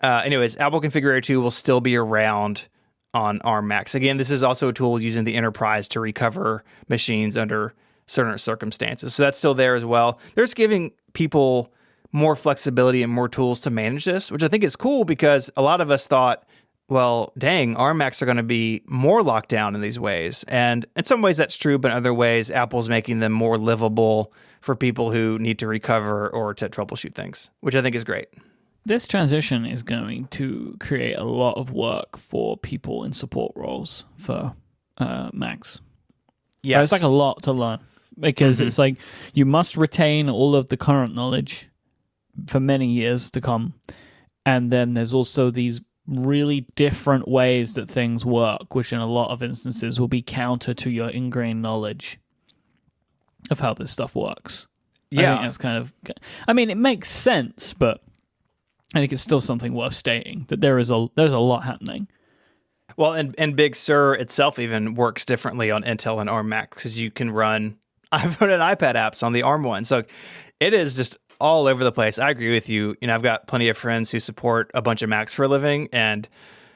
anyways, Apple Configurator 2 will still be around on ARM Macs. Again, this is also a tool using the enterprise to recover machines under certain circumstances. So that's still there as well. They're just giving people more flexibility and more tools to manage this, which I think is cool, because a lot of us thought, well, dang, ARM Macs are going to be more locked down in these ways. And in some ways that's true, but in other ways, Apple's making them more livable for people who need to recover or to troubleshoot things, which I think is great. This transition is going to create a lot of work for people in support roles for Macs. Yes. There's like a lot to learn, because it's like you must retain all of the current knowledge for many years to come. And then there's also these really different ways that things work, which in a lot of instances will be counter to your ingrained knowledge of how this stuff works. Yeah. I think that's kind of, I mean, it makes sense, but I think it's still something worth stating that there's a lot happening. Well, and Big Sur itself even works differently on Intel and ARM Macs, because you can run iPhone and iPad apps on the ARM one. So it is just all over the place. I agree with you. You know, I've got plenty of friends who support a bunch of Macs for a living, and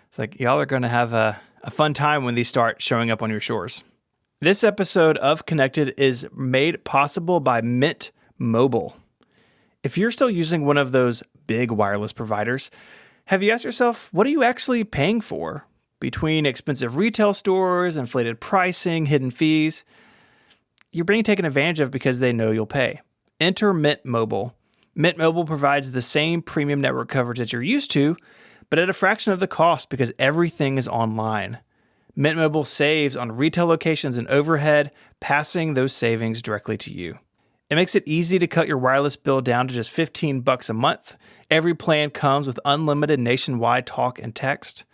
it's like, y'all are going to have a fun time when these start showing up on your shores. This episode of Connected is made possible by Mint Mobile. If you're still using one of those big wireless providers, have you asked yourself, what are you actually paying for? Between expensive retail stores, inflated pricing, hidden fees, you're being taken advantage of because they know you'll pay. Enter Mint Mobile. Mint Mobile provides the same premium network coverage that you're used to, but at a fraction of the cost, because everything is online. Mint Mobile saves on retail locations and overhead, passing those savings directly to you. It makes it easy to cut your wireless bill down to just $15 a month. Every plan comes with unlimited nationwide talk and text.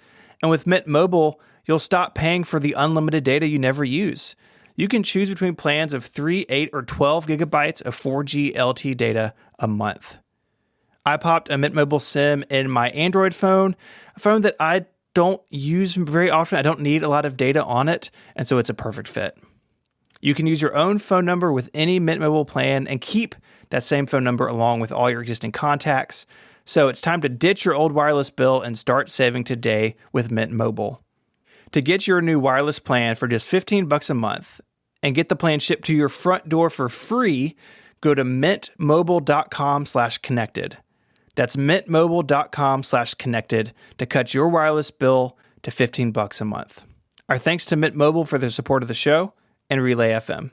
And with Mint Mobile, you'll stop paying for the unlimited data you never use. You can choose between plans of 3, 8, or 12 gigabytes of 4G LTE data a month. I popped a Mint Mobile SIM in my Android phone, a phone that I don't use very often. I don't need a lot of data on it, and so it's a perfect fit. You can use your own phone number with any Mint Mobile plan and keep that same phone number along with all your existing contacts. So it's time to ditch your old wireless bill and start saving today with Mint Mobile. To get your new wireless plan for just $15 a month and get the plan shipped to your front door for free, go to mintmobile.com/connected. That's mintmobile.com/connected to cut your wireless bill to $15 a month. Our thanks to Mint Mobile for their support of the show and Relay FM.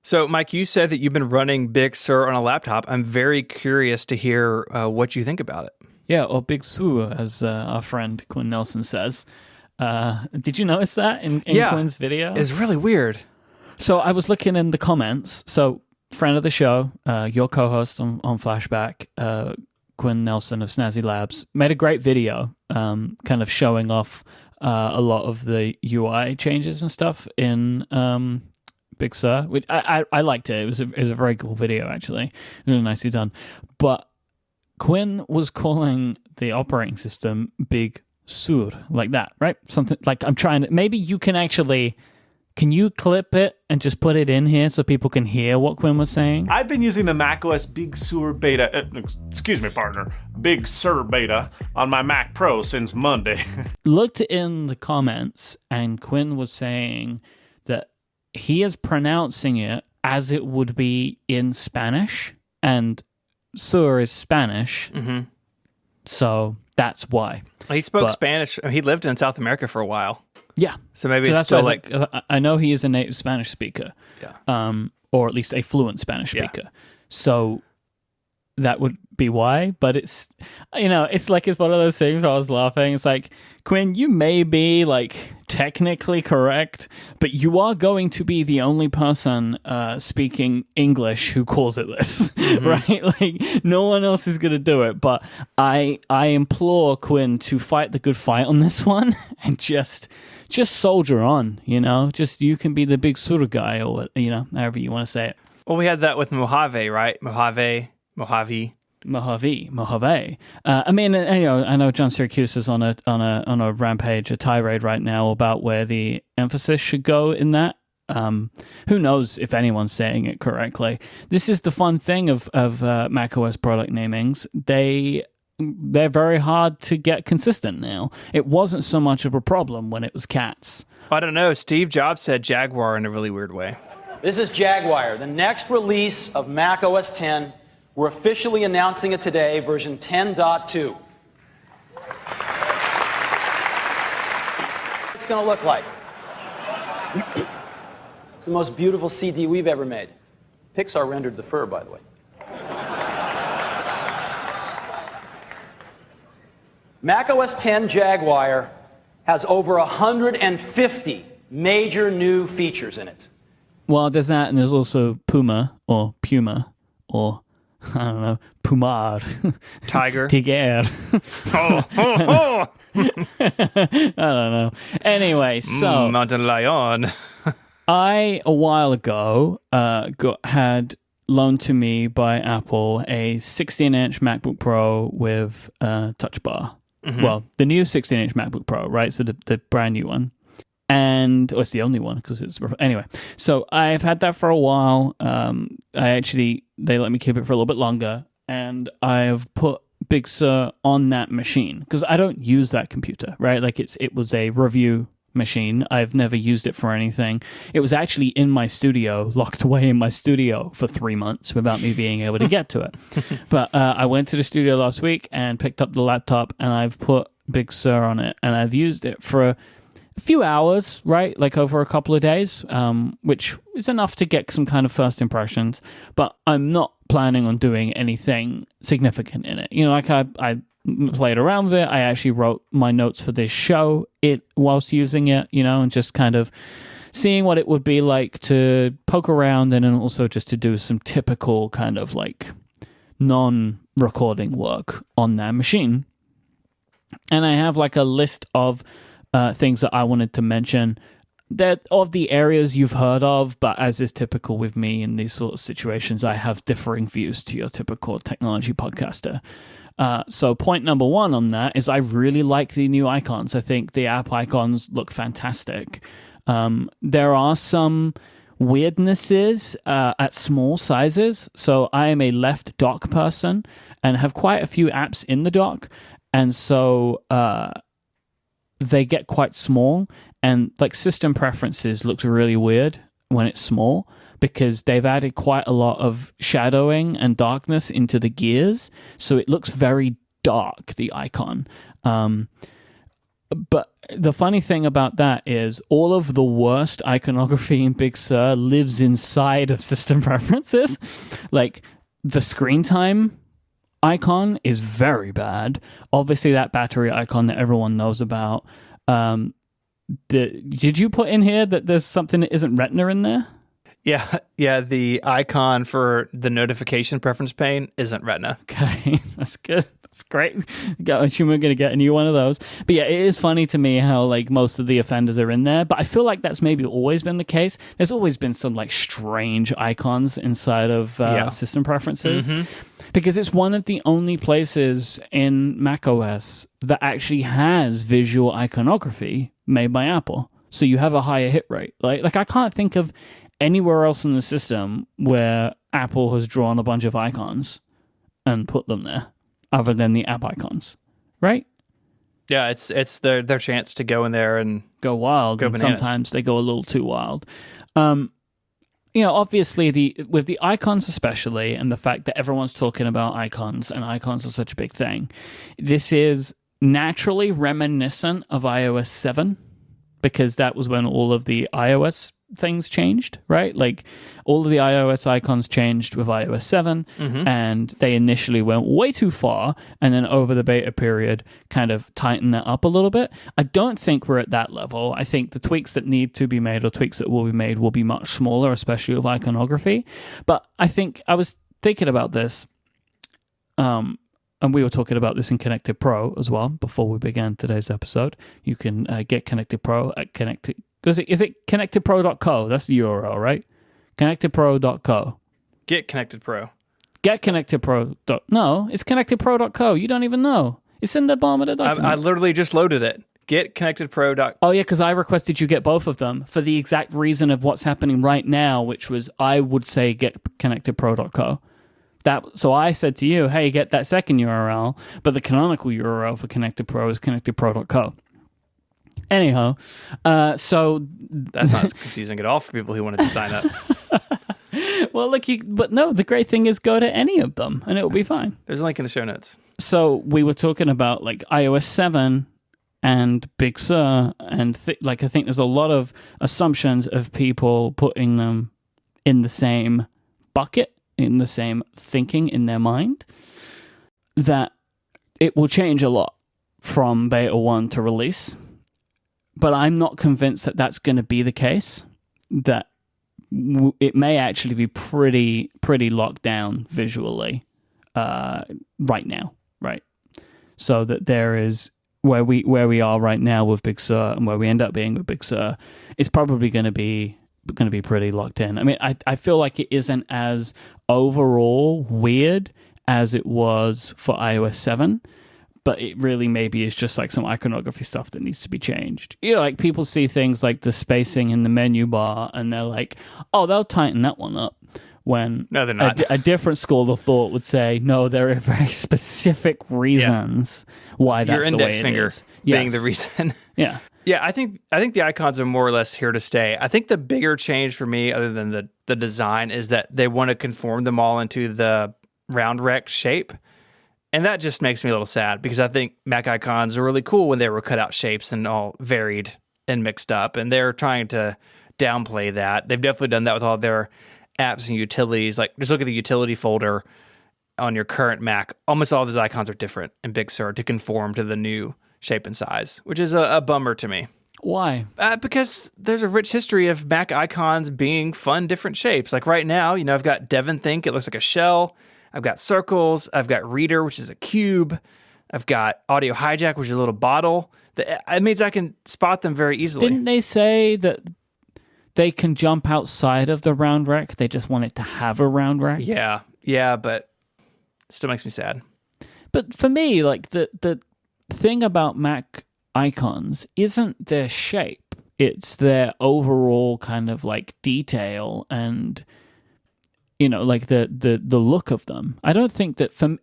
So, Myke, you said that you've been running Big Sur on a laptop. I'm very curious to hear what you think about it. Yeah, or Big Sur, as our friend Quinn Nelson says. Did you notice that in Quinn's video? It's really weird. So I was looking in the comments. So, friend of the show, your co-host on Flashback, Quinn Nelson of Snazzy Labs, made a great video kind of showing off a lot of the UI changes and stuff in Big Sur, which I liked it. It was a very cool video, actually. Really nicely done. But Quinn was calling the operating system Big Sur, like that, right? Something like I'm trying to... Maybe you can actually... Can you clip it and just put it in here so people can hear what Quinn was saying? I've been using the macOS Big Sur beta, excuse me, partner, Big Sur beta on my Mac Pro since Monday. Looked in the comments, and Quinn was saying that he is pronouncing it as it would be in Spanish, and Sur is Spanish, so that's why. He spoke Spanish. He lived in South America for a while. Yeah. So maybe it's still like... I know he is a native Spanish speaker. Yeah. Or at least a fluent Spanish speaker. Yeah. So that would be why. But it's, it's like it's one of those things where I was laughing. It's like, Quinn, you may be like technically correct, but you are going to be the only person speaking English who calls it this, right? Like no one else is going to do it. But I implore Quinn to fight the good fight on this one and just soldier on, just you can be the Big Sur guy or, however you want to say it. Well, we had that with Mojave, right? Mojave. I mean, I know John Syracuse is on a rampage, a tirade right now about where the emphasis should go in that. Who knows if anyone's saying it correctly? This is the fun thing of macOS product namings. They're very hard to get consistent now. It wasn't so much of a problem when it was cats. I don't know. Steve Jobs said Jaguar in a really weird way. This is Jaguar, the next release of macOS 10. We're officially announcing it today, version 10.2. It's going to look like. It's the most beautiful CD we've ever made. Pixar rendered the fur, by the way. macOS 10 Jaguar has over 150 major new features in it. Well, there's that, and there's also Puma, or I don't know, Pumar. Tiger. Tiger. I don't know. Anyway, so... Mountain lion. I, a while ago, had loaned to me by Apple a 16-inch MacBook Pro with a touch bar. Well, the new 16-inch MacBook Pro, right? So the brand new one. And it's the only one because it's... Anyway, so I've had that for a while. They let me keep it for a little bit longer. And I've put Big Sur on that machine because I don't use that computer, right? Like it was a review machine. I've never used it for anything. It was actually in my studio, locked away in my studio for 3 months without me being able to get to it. But I went to the studio last week and picked up the laptop and I've put Big Sur on it and I've used it for a few hours, right? Like over a couple of days, which is enough to get some kind of first impressions, but I'm not planning on doing anything significant in it. Like I played around with it. I actually wrote my notes for this show whilst using it, and just kind of seeing what it would be like to poke around and then also just to do some typical kind of like non-recording work on that machine. And I have like a list of things that I wanted to mention that of the areas you've heard of, but as is typical with me in these sort of situations, I have differing views to your typical technology podcaster. So point number one on that is I really like the new icons. I think the app icons look fantastic. There are some weirdnesses at small sizes. So I am a left dock person and have quite a few apps in the dock. And so they get quite small. And like system preferences looks really weird when it's small because they've added quite a lot of shadowing and darkness into the gears. So it looks very dark, the icon. But the funny thing about that is all of the worst iconography in Big Sur lives inside of system preferences. Like the screen time icon is very bad. Obviously that battery icon that everyone knows about. Did you put in here that there's something that isn't Retina in there? Yeah. The icon for the notification preference pane isn't Retina. Okay, that's good. That's great. I assume we're going to get a new one of those. But yeah, it is funny to me how like most of the offenders are in there. But I feel like that's maybe always been the case. There's always been some like strange icons inside of system preferences. Mm-hmm. Because it's one of the only places in macOS that actually has visual iconography made by Apple. So you have a higher hit rate. Like I can't think of anywhere else in the system where Apple has drawn a bunch of icons and put them there, other than the app icons, right? Yeah, it's their chance to go in there and go wild. And sometimes they go a little too wild. Obviously with the icons especially, and the fact that everyone's talking about icons and icons are such a big thing, this is naturally reminiscent of iOS 7 because that was when all of the iOS things changed, right? Like all of the iOS icons changed with iOS 7 and they initially went way too far and then over the beta period kind of tightened that up a little bit. I don't think we're at that level. I think the tweaks that need to be made or tweaks that will be made will be much smaller, especially with iconography. But I think I was thinking about this and we were talking about this in Connected Pro as well before we began today's episode. You can get Connected Pro at Connected. Is it connectedpro.co? That's the URL, right? Connectedpro.co. Get Connected Pro. Get Connected Pro. No, it's connectedpro.co. You don't even know. It's in the bottom of the document. I literally just loaded it. Get connectedpro.co. Oh, yeah, because I requested you get both of them for the exact reason of what's happening right now, which was I would say get connectedpro.co. So I said to you, hey, get that second URL, but the canonical URL for Connected Pro is connectedpro.co. Anyhow, so that's not as confusing at all for people who wanted to sign up. Well, look, but no, the great thing is go to any of them and it'll be fine. There's a link in the show notes. So we were talking about like iOS 7 and Big Sur, and I think there's a lot of assumptions of people putting them in the same bucket, in the same thinking in their mind, that it will change a lot from beta 1 to release. But I'm not convinced that that's going to be the case, that it may actually be pretty locked down visually right now, right? So that there is where we are right now with Big Sur and where we end up being with Big Sur, it's probably going to be pretty locked in. I mean, I feel like it isn't as overall weird as it was for iOS 7. But it really maybe is just like some iconography stuff that needs to be changed. Like people see things like the spacing in the menu bar and they're like, oh, they'll tighten that one up. When no, they're not. A different school of thought would say, no, there are very specific reasons why that's your the way index it finger is. being Yes. the reason. Yeah. Yeah, I think the icons are more or less here to stay. I think the bigger change for me, other than the design, is that they want to conform them all into the round rect shape. And that just makes me a little sad because I think Mac icons are really cool when they were cut out shapes and all varied and mixed up. And they're trying to downplay that. They've definitely done that with all their apps and utilities. Like just look at the utility folder on your current Mac. Almost all of those icons are different in Big Sur to conform to the new shape and size, which is a bummer to me. Why? Because there's a rich history of Mac icons being fun, different shapes. Like right now, I've got Devon Think. It looks like a shell. I've got circles. I've got Reader, which is a cube. I've got Audio Hijack, which is a little bottle. It means I can spot them very easily. Didn't they say that they can jump outside of the round rec? They just want it to have a round rec? Yeah, but it still makes me sad. But for me, like the thing about Mac icons isn't their shape. It's their overall kind of like detail and, you know, like the look of them. I don't think that for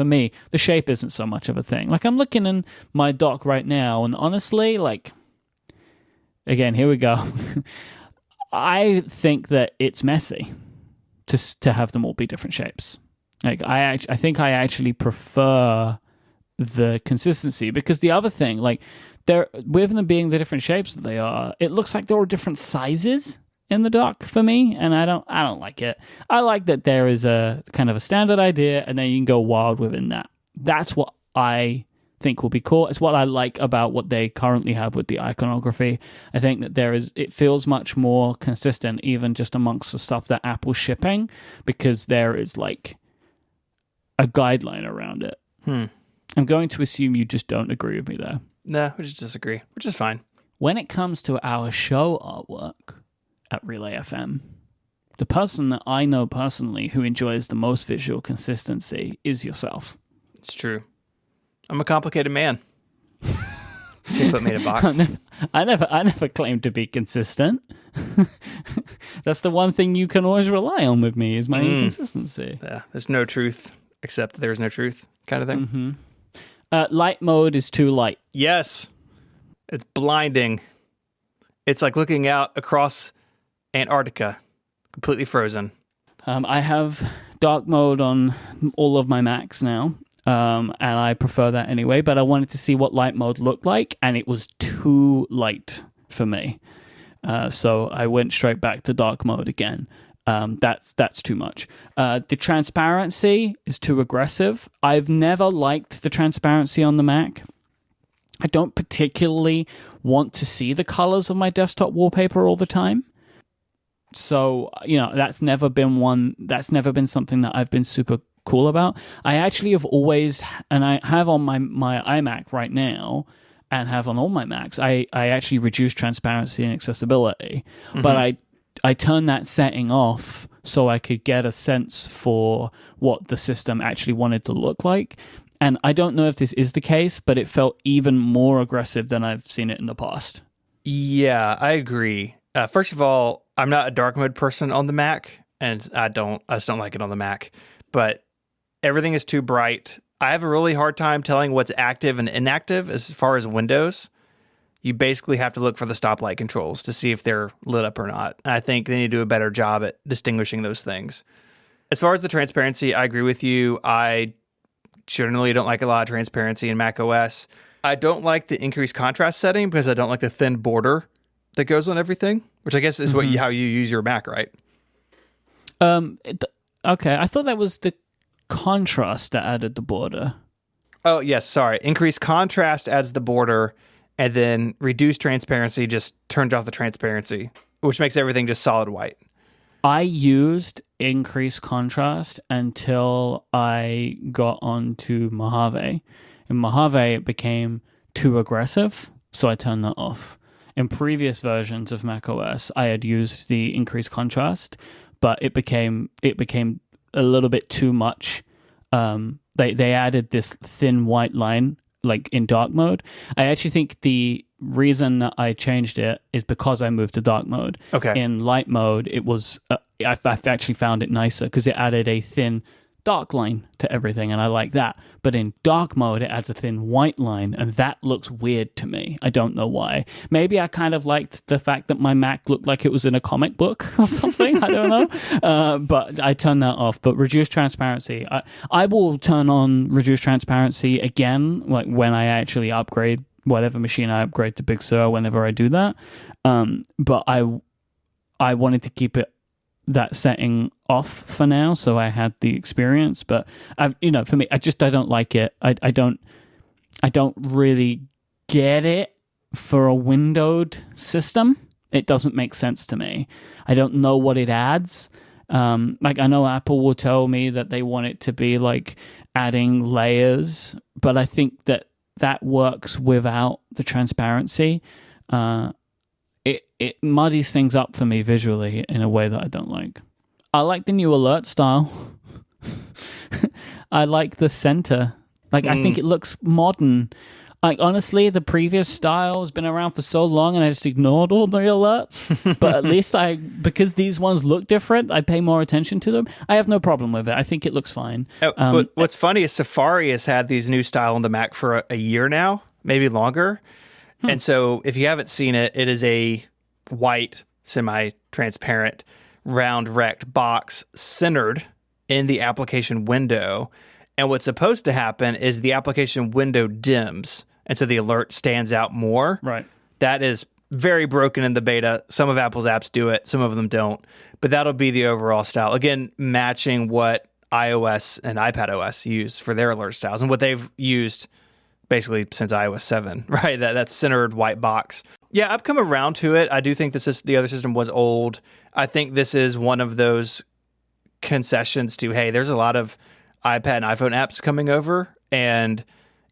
me, the shape isn't so much of a thing. Like, I'm looking in my dock right now, and honestly, like, again, here we go. I think that it's messy to have them all be different shapes. Like, I think I actually prefer the consistency, because the other thing, like, with them being the different shapes that they are, it looks like they're all different sizes in the dock for me, and I don't like it. I like that there is a kind of a standard idea, and then you can go wild within that. That's what I think will be cool. It's what I like about what they currently have with the iconography. I think that it feels much more consistent, even just amongst the stuff that Apple's shipping, because there is like a guideline around it. I'm going to assume you just don't agree with me there. No, we just disagree, which is fine. When it comes to our show artwork at Relay FM, the person that I know personally who enjoys the most visual consistency is yourself. It's true. I'm a complicated man. You put me in a box. I never claimed to be consistent. That's the one thing you can always rely on with me, is my inconsistency. Yeah, there's no truth except that there's no truth, kind of thing. Light mode is too light. Yes. It's blinding. It's like looking out across Antarctica, completely frozen. I have dark mode on all of my Macs now, and I prefer that anyway, but I wanted to see what light mode looked like, and it was too light for me. So I went straight back to dark mode again. That's too much. The transparency is too aggressive. I've never liked the transparency on the Mac. I don't particularly want to see the colors of my desktop wallpaper all the time. So, you know, that's never been something that I've been super cool about. I actually have always, and I have on my iMac right now, and have on all my Macs, I actually reduce transparency and accessibility. But I turned that setting off so I could get a sense for what the system actually wanted to look like. And I don't know if this is the case, but it felt even more aggressive than I've seen it in the past. Yeah, I agree. First of all, I'm not a dark mode person on the Mac, and I just don't like it on the Mac. But everything is too bright. I have a really hard time telling what's active and inactive as far as Windows. You basically have to look for the stoplight controls to see if they're lit up or not. I think they need to do a better job at distinguishing those things. As far as the transparency, I agree with you. I generally don't like a lot of transparency in macOS. I don't like the increased contrast setting because I don't like the thin border that goes on everything, which I guess is how you use your Mac, right? Okay, I thought that was the contrast that added the border. Oh, yes, sorry. Increased contrast adds the border, and then reduced transparency just turns off the transparency, which makes everything just solid white. I used increased contrast until I got onto Mojave. In Mojave, it became too aggressive, so I turned that off. In previous versions of macOS, I had used the increased contrast, but it became a little bit too much. They added this thin white line, like in dark mode. I actually think the reason that I changed it is because I moved to dark mode. Okay. In light mode, it was I've actually found it nicer because it added a thin dark line to everything, and I like that. But in dark mode, it adds a thin white line, and that looks weird to me. I don't know why. Maybe I kind of liked the fact that my Mac looked like it was in a comic book or something. I don't know. But I turned that off. But reduced transparency, I will turn on reduced transparency again, like when I actually upgrade whatever machine I upgrade to Big Sur, whenever I do that. But I wanted to keep that setting off for now, so I had the experience. But for me, I don't like it. I don't really get it for a windowed system. It doesn't make sense to me. I don't know what it adds. Like, I know Apple will tell me that they want it to be like adding layers, but I think that works without the transparency. It muddies things up for me visually in a way that I don't like. I like the new alert style. I like the center. Like, I think it looks modern. Like, honestly, the previous style has been around for so long and I just ignored all the alerts. But at least because these ones look different, I pay more attention to them. I have no problem with it. I think it looks fine. What's funny is Safari has had these new style on the Mac for a year now, maybe longer. And so if you haven't seen it, it is a white, semi-transparent, round rect box centered in the application window. And what's supposed to happen is the application window dims. And so the alert stands out more. Right. That is very broken in the beta. Some of Apple's apps do it, some of them don't. But that'll be the overall style. Again, matching what iOS and iPadOS use for their alert styles and what they've used basically since iOS 7, right? That centered white box. Yeah, I've come around to it. I do think the other system was old. I think this is one of those concessions to, hey, there's a lot of iPad and iPhone apps coming over, and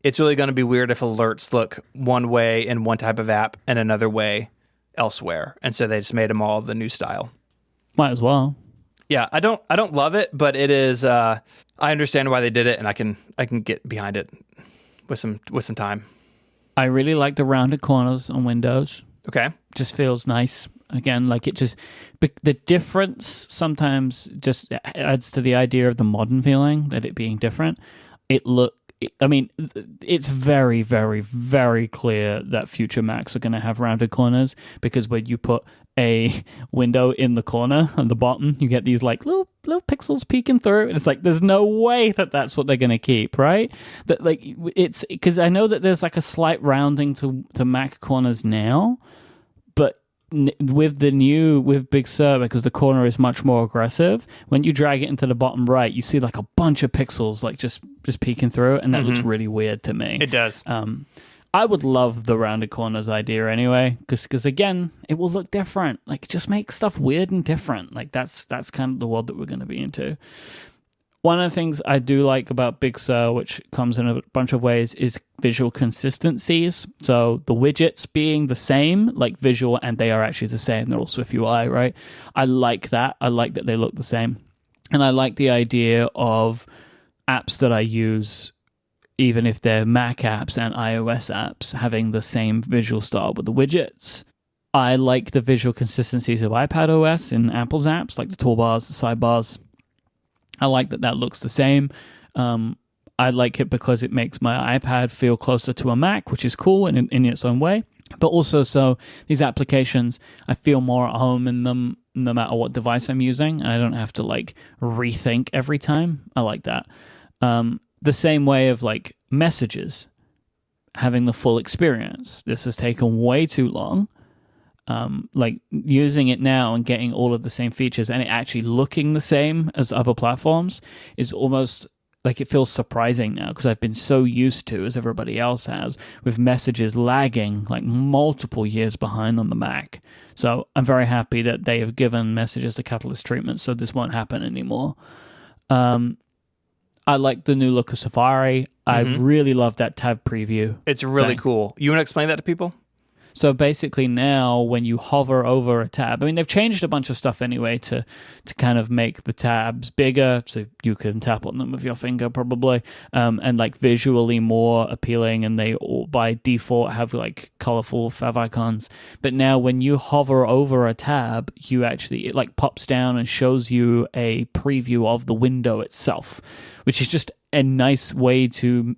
it's really going to be weird if alerts look one way in one type of app and another way elsewhere. And so they just made them all the new style. Might as well. Yeah, I don't love it, but it is. I understand why they did it, and I can get behind it with some time. I really like the rounded corners on Windows. Okay, just feels nice. Again, like the difference sometimes just adds to the idea of the modern feeling that it being different. It's very, very, very clear that future Macs are going to have rounded corners, because when you put a window in the corner on the bottom, you get these like little pixels peeking through, and it's like there's no way that that's what they're going to keep, right? That like it's because I know that there's like a slight rounding to Mac corners now, but with Big Sur, because the corner is much more aggressive, when you drag it into the bottom right, you see like a bunch of pixels like just peeking through, and that looks really weird to me. It does. I would love the rounded corners idea anyway, because again, it will look different. Like, just make stuff weird and different. Like, that's kind of the world that we're going to be into. One of the things I do like about Big Sur, which comes in a bunch of ways, is visual consistencies. So the widgets being the same, like visual, and they are actually the same. They're all Swift UI, right? I like that. I like that they look the same. And I like the idea of apps that I use, even if they're Mac apps and iOS apps, having the same visual style with the widgets. I like the visual consistencies of iPadOS in Apple's apps, like the toolbars, the sidebars. I like that looks the same. I like it because it makes my iPad feel closer to a Mac, which is cool in its own way. But also, so these applications, I feel more at home in them no matter what device I'm using, and I don't have to like rethink every time. I like that. The same way of like messages, having the full experience. This has taken way too long. Like using it now and getting all of the same features and it actually looking the same as other platforms is almost like, it feels surprising now, because I've been so used to, as everybody else has, with messages lagging like multiple years behind on the Mac. So I'm very happy that they have given messages the catalyst treatment, so this won't happen anymore. I like the new look of Safari. I really love that tab preview. It's really cool. You want to explain that to people? So basically now when you hover over a tab, I mean, they've changed a bunch of stuff anyway to kind of make the tabs bigger, so you can tap on them with your finger probably, and like visually more appealing, and they all by default have like colorful favicons. But now when you hover over a tab, it like pops down and shows you a preview of the window itself, which is just a nice way to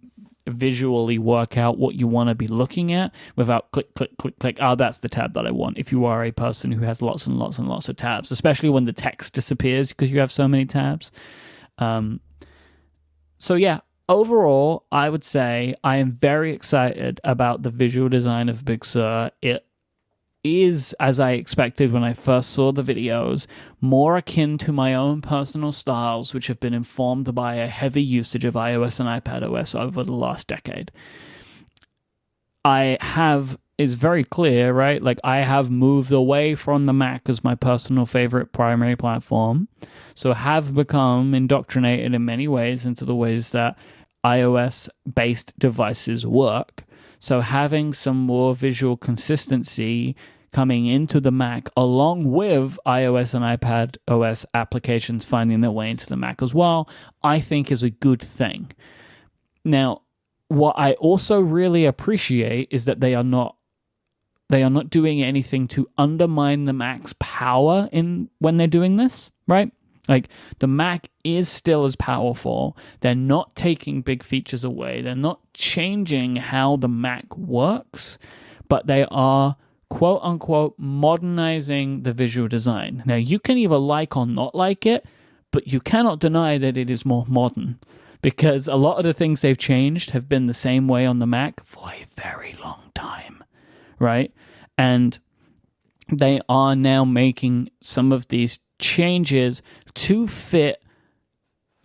visually work out what you want to be looking at without click, click, click, click. Oh, that's the tab that I want. If you are a person who has lots and lots and lots of tabs, especially when the text disappears because you have so many tabs. So yeah, overall, I would say I am very excited about the visual design of Big Sur. It is, as I expected when I first saw the videos, more akin to my own personal styles, which have been informed by a heavy usage of iOS and iPadOS over the last decade. It's very clear, right? Like, I have moved away from the Mac as my personal favorite primary platform, so have become indoctrinated in many ways into the ways that iOS-based devices work. So having some more visual consistency coming into the Mac, along with iOS and iPadOS applications finding their way into the Mac as well, I think is a good thing. Now, what I also really appreciate is that they are not doing anything to undermine the Mac's power when they're doing this, right? Like, the Mac is still as powerful. They're not taking big features away. They're not changing how the Mac works, but they are, quote unquote, modernizing the visual design. Now, you can either like or not like it, but you cannot deny that it is more modern, because a lot of the things they've changed have been the same way on the Mac for a very long time, right? And they are now making some of these changes to fit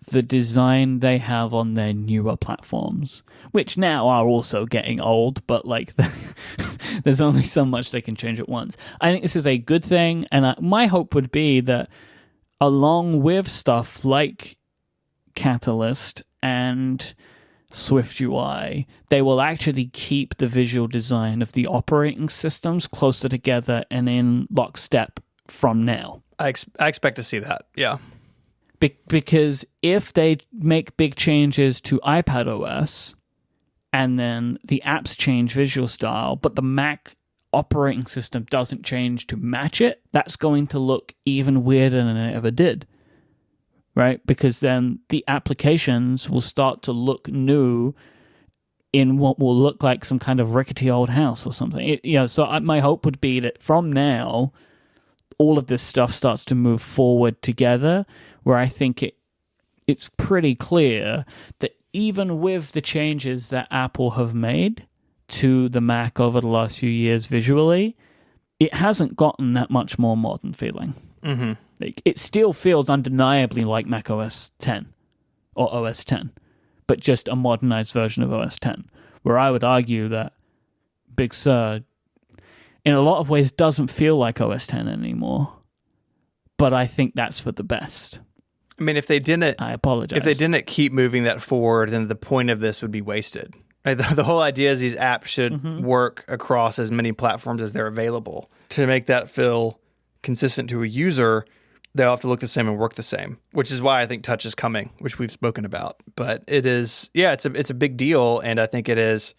the design they have on their newer platforms, which now are also getting old, but like there's only so much they can change at once. I think this is a good thing, and my hope would be that along with stuff like Catalyst and Swift UI, they will actually keep the visual design of the operating systems closer together and in lockstep from now. I expect to see that, yeah. Because if they make big changes to iPadOS and then the apps change visual style, but the Mac operating system doesn't change to match it, that's going to look even weirder than it ever did, right? Because then the applications will start to look new in what will look like some kind of rickety old house or something. So my hope would be that from now, all of this stuff starts to move forward together, where I think it's pretty clear that even with the changes that Apple have made to the Mac over the last few years visually, it hasn't gotten that much more modern feeling. Mm-hmm. Like, it still feels undeniably like macOS 10 or OS 10, but just a modernized version of OS 10, where I would argue that Big Sur in a lot of ways doesn't feel like OS 10 anymore, but I think that's for the best. I mean, if they didn't, I apologize. If they didn't keep moving that forward, then the point of this would be wasted. Right? The whole idea is these apps should work across as many platforms as they're available. To make that feel consistent to a user, they'll have to look the same and work the same, which is why I think touch is coming, which we've spoken about. But it is, it's a big deal, and I think it is.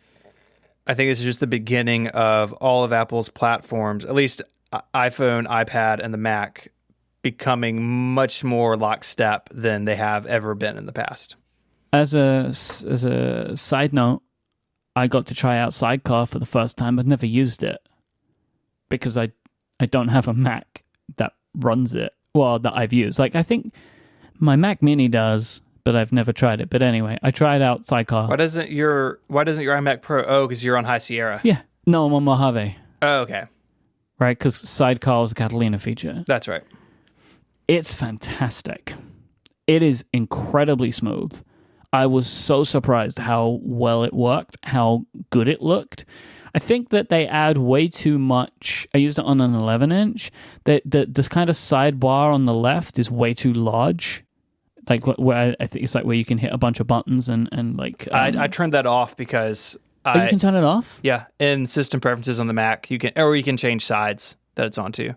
I think this is just the beginning of all of Apple's platforms, at least iPhone, iPad, and the Mac, becoming much more lockstep than they have ever been in the past. As a side note, I got to try out Sidecar for the first time. I've never used it because I don't have a Mac that runs it. Well, that I've used. Like, I think my Mac Mini does, but I've never tried it. But anyway, I tried out Sidecar. Why doesn't your iMac Pro? Oh, because you're on High Sierra. Yeah. No, I'm on Mojave. Oh, okay. Right, because Sidecar is a Catalina feature. That's right. It's fantastic. It is incredibly smooth. I was so surprised how well it worked, how good it looked. I think that they add way too much. I used it on an 11-inch. This kind of sidebar on the left is way too large. Like, where I think it's like where you can hit a bunch of buttons and like... I turned that off because... you can turn it off? Yeah, in system preferences on the Mac, you can change sides that it's onto.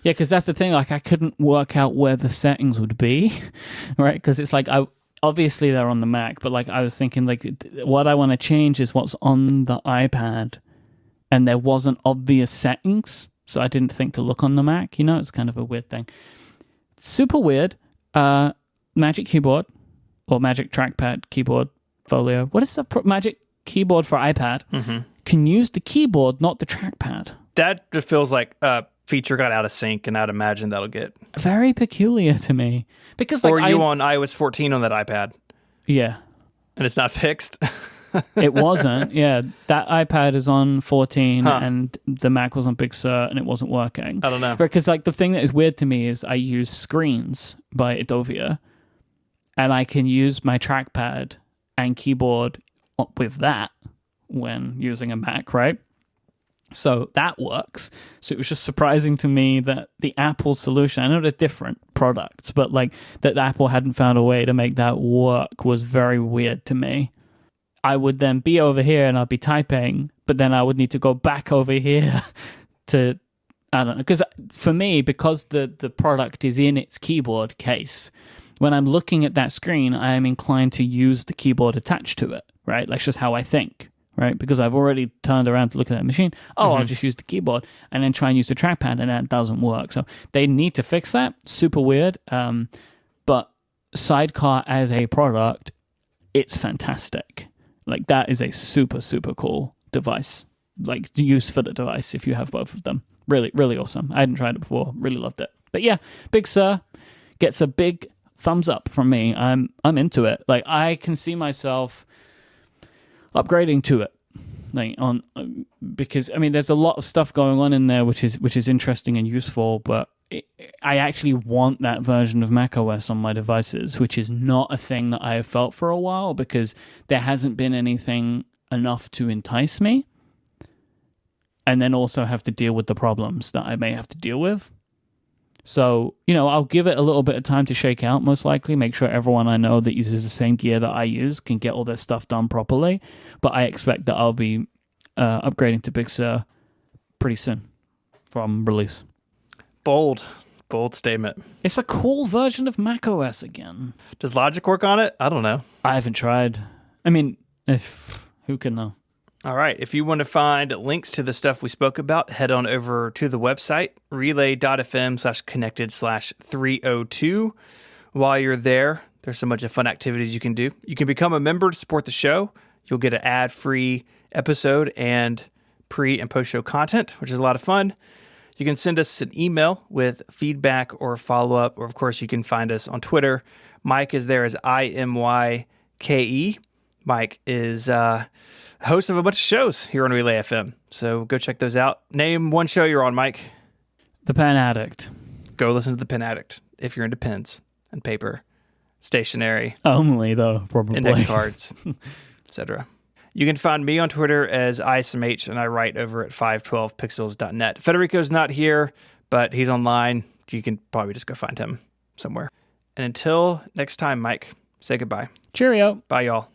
Yeah, because that's the thing. Like, I couldn't work out where the settings would be, right? Because it's like, obviously they're on the Mac, but like I was thinking, like, what I want to change is what's on the iPad, and there wasn't obvious settings, so I didn't think to look on the Mac. It's kind of a weird thing. Super weird. Magic Keyboard or Magic Trackpad Keyboard Folio. What is the Magic Keyboard for iPad? Mm-hmm. Can use the keyboard, not the trackpad. That just feels like feature got out of sync, and I'd imagine that'll get very peculiar to me. Because like, or you on iOS 14 on that iPad. Yeah. And it's not fixed? It wasn't. Yeah. That iPad is on 14 and the Mac was on Big Sur and it wasn't working. I don't know. Because like the thing that is weird to me is I use Screens by Adovia and I can use my trackpad and keyboard with that when using a Mac, right? So that works. So it was just surprising to me that the Apple solution, I know they're different products, but like that Apple hadn't found a way to make that work was very weird to me. I would then be over here and I'd be typing, but then I would need to go back over here to, I don't know. Because for me, because the product is in its keyboard case, when I'm looking at that screen, I am inclined to use the keyboard attached to it, right? That's just how I think, right? Because I've already turned around to look at that machine. I'll just use the keyboard and then try and use the trackpad, and that doesn't work. So they need to fix that. Super weird. But Sidecar as a product, it's fantastic. Like, that is a super, super cool device. Like, use for the device if you have both of them. Really, really awesome. I hadn't tried it before. Really loved it. But yeah, Big Sur gets a big thumbs up from me. I'm into it. Like, I can see myself upgrading to it. Like, because I mean, there's a lot of stuff going on in there which is interesting and useful, but I actually want that version of macOS on my devices, which is not a thing that I have felt for a while because there hasn't been anything enough to entice me. And then also have to deal with the problems that I may have to deal with. So, I'll give it a little bit of time to shake out, most likely. Make sure everyone I know that uses the same gear that I use can get all their stuff done properly. But I expect that I'll be upgrading to Big Sur pretty soon from release. Bold statement. It's a cool version of macOS again. Does Logic work on it? I don't know. I haven't tried. I mean, who can know? All right. If you want to find links to the stuff we spoke about, head on over to the website, relay.fm/connected/302. While you're there, there's so much of fun activities you can do. You can become a member to support the show. You'll get an ad-free episode and pre- and post-show content, which is a lot of fun. You can send us an email with feedback or follow-up, or of course, you can find us on Twitter. Myke is there as IMYKE. Myke is host of a bunch of shows here on Relay FM, so go check those out. Name one show you're on, Myke. The Pen Addict. Go listen to The Pen Addict if you're into pens and paper, stationery. Only, though, probably. Index cards, etc. You can find me on Twitter as ISMH, and I write over at 512pixels.net. Federico's not here, but he's online. You can probably just go find him somewhere. And until next time, Myke, say goodbye. Cheerio. Bye, y'all.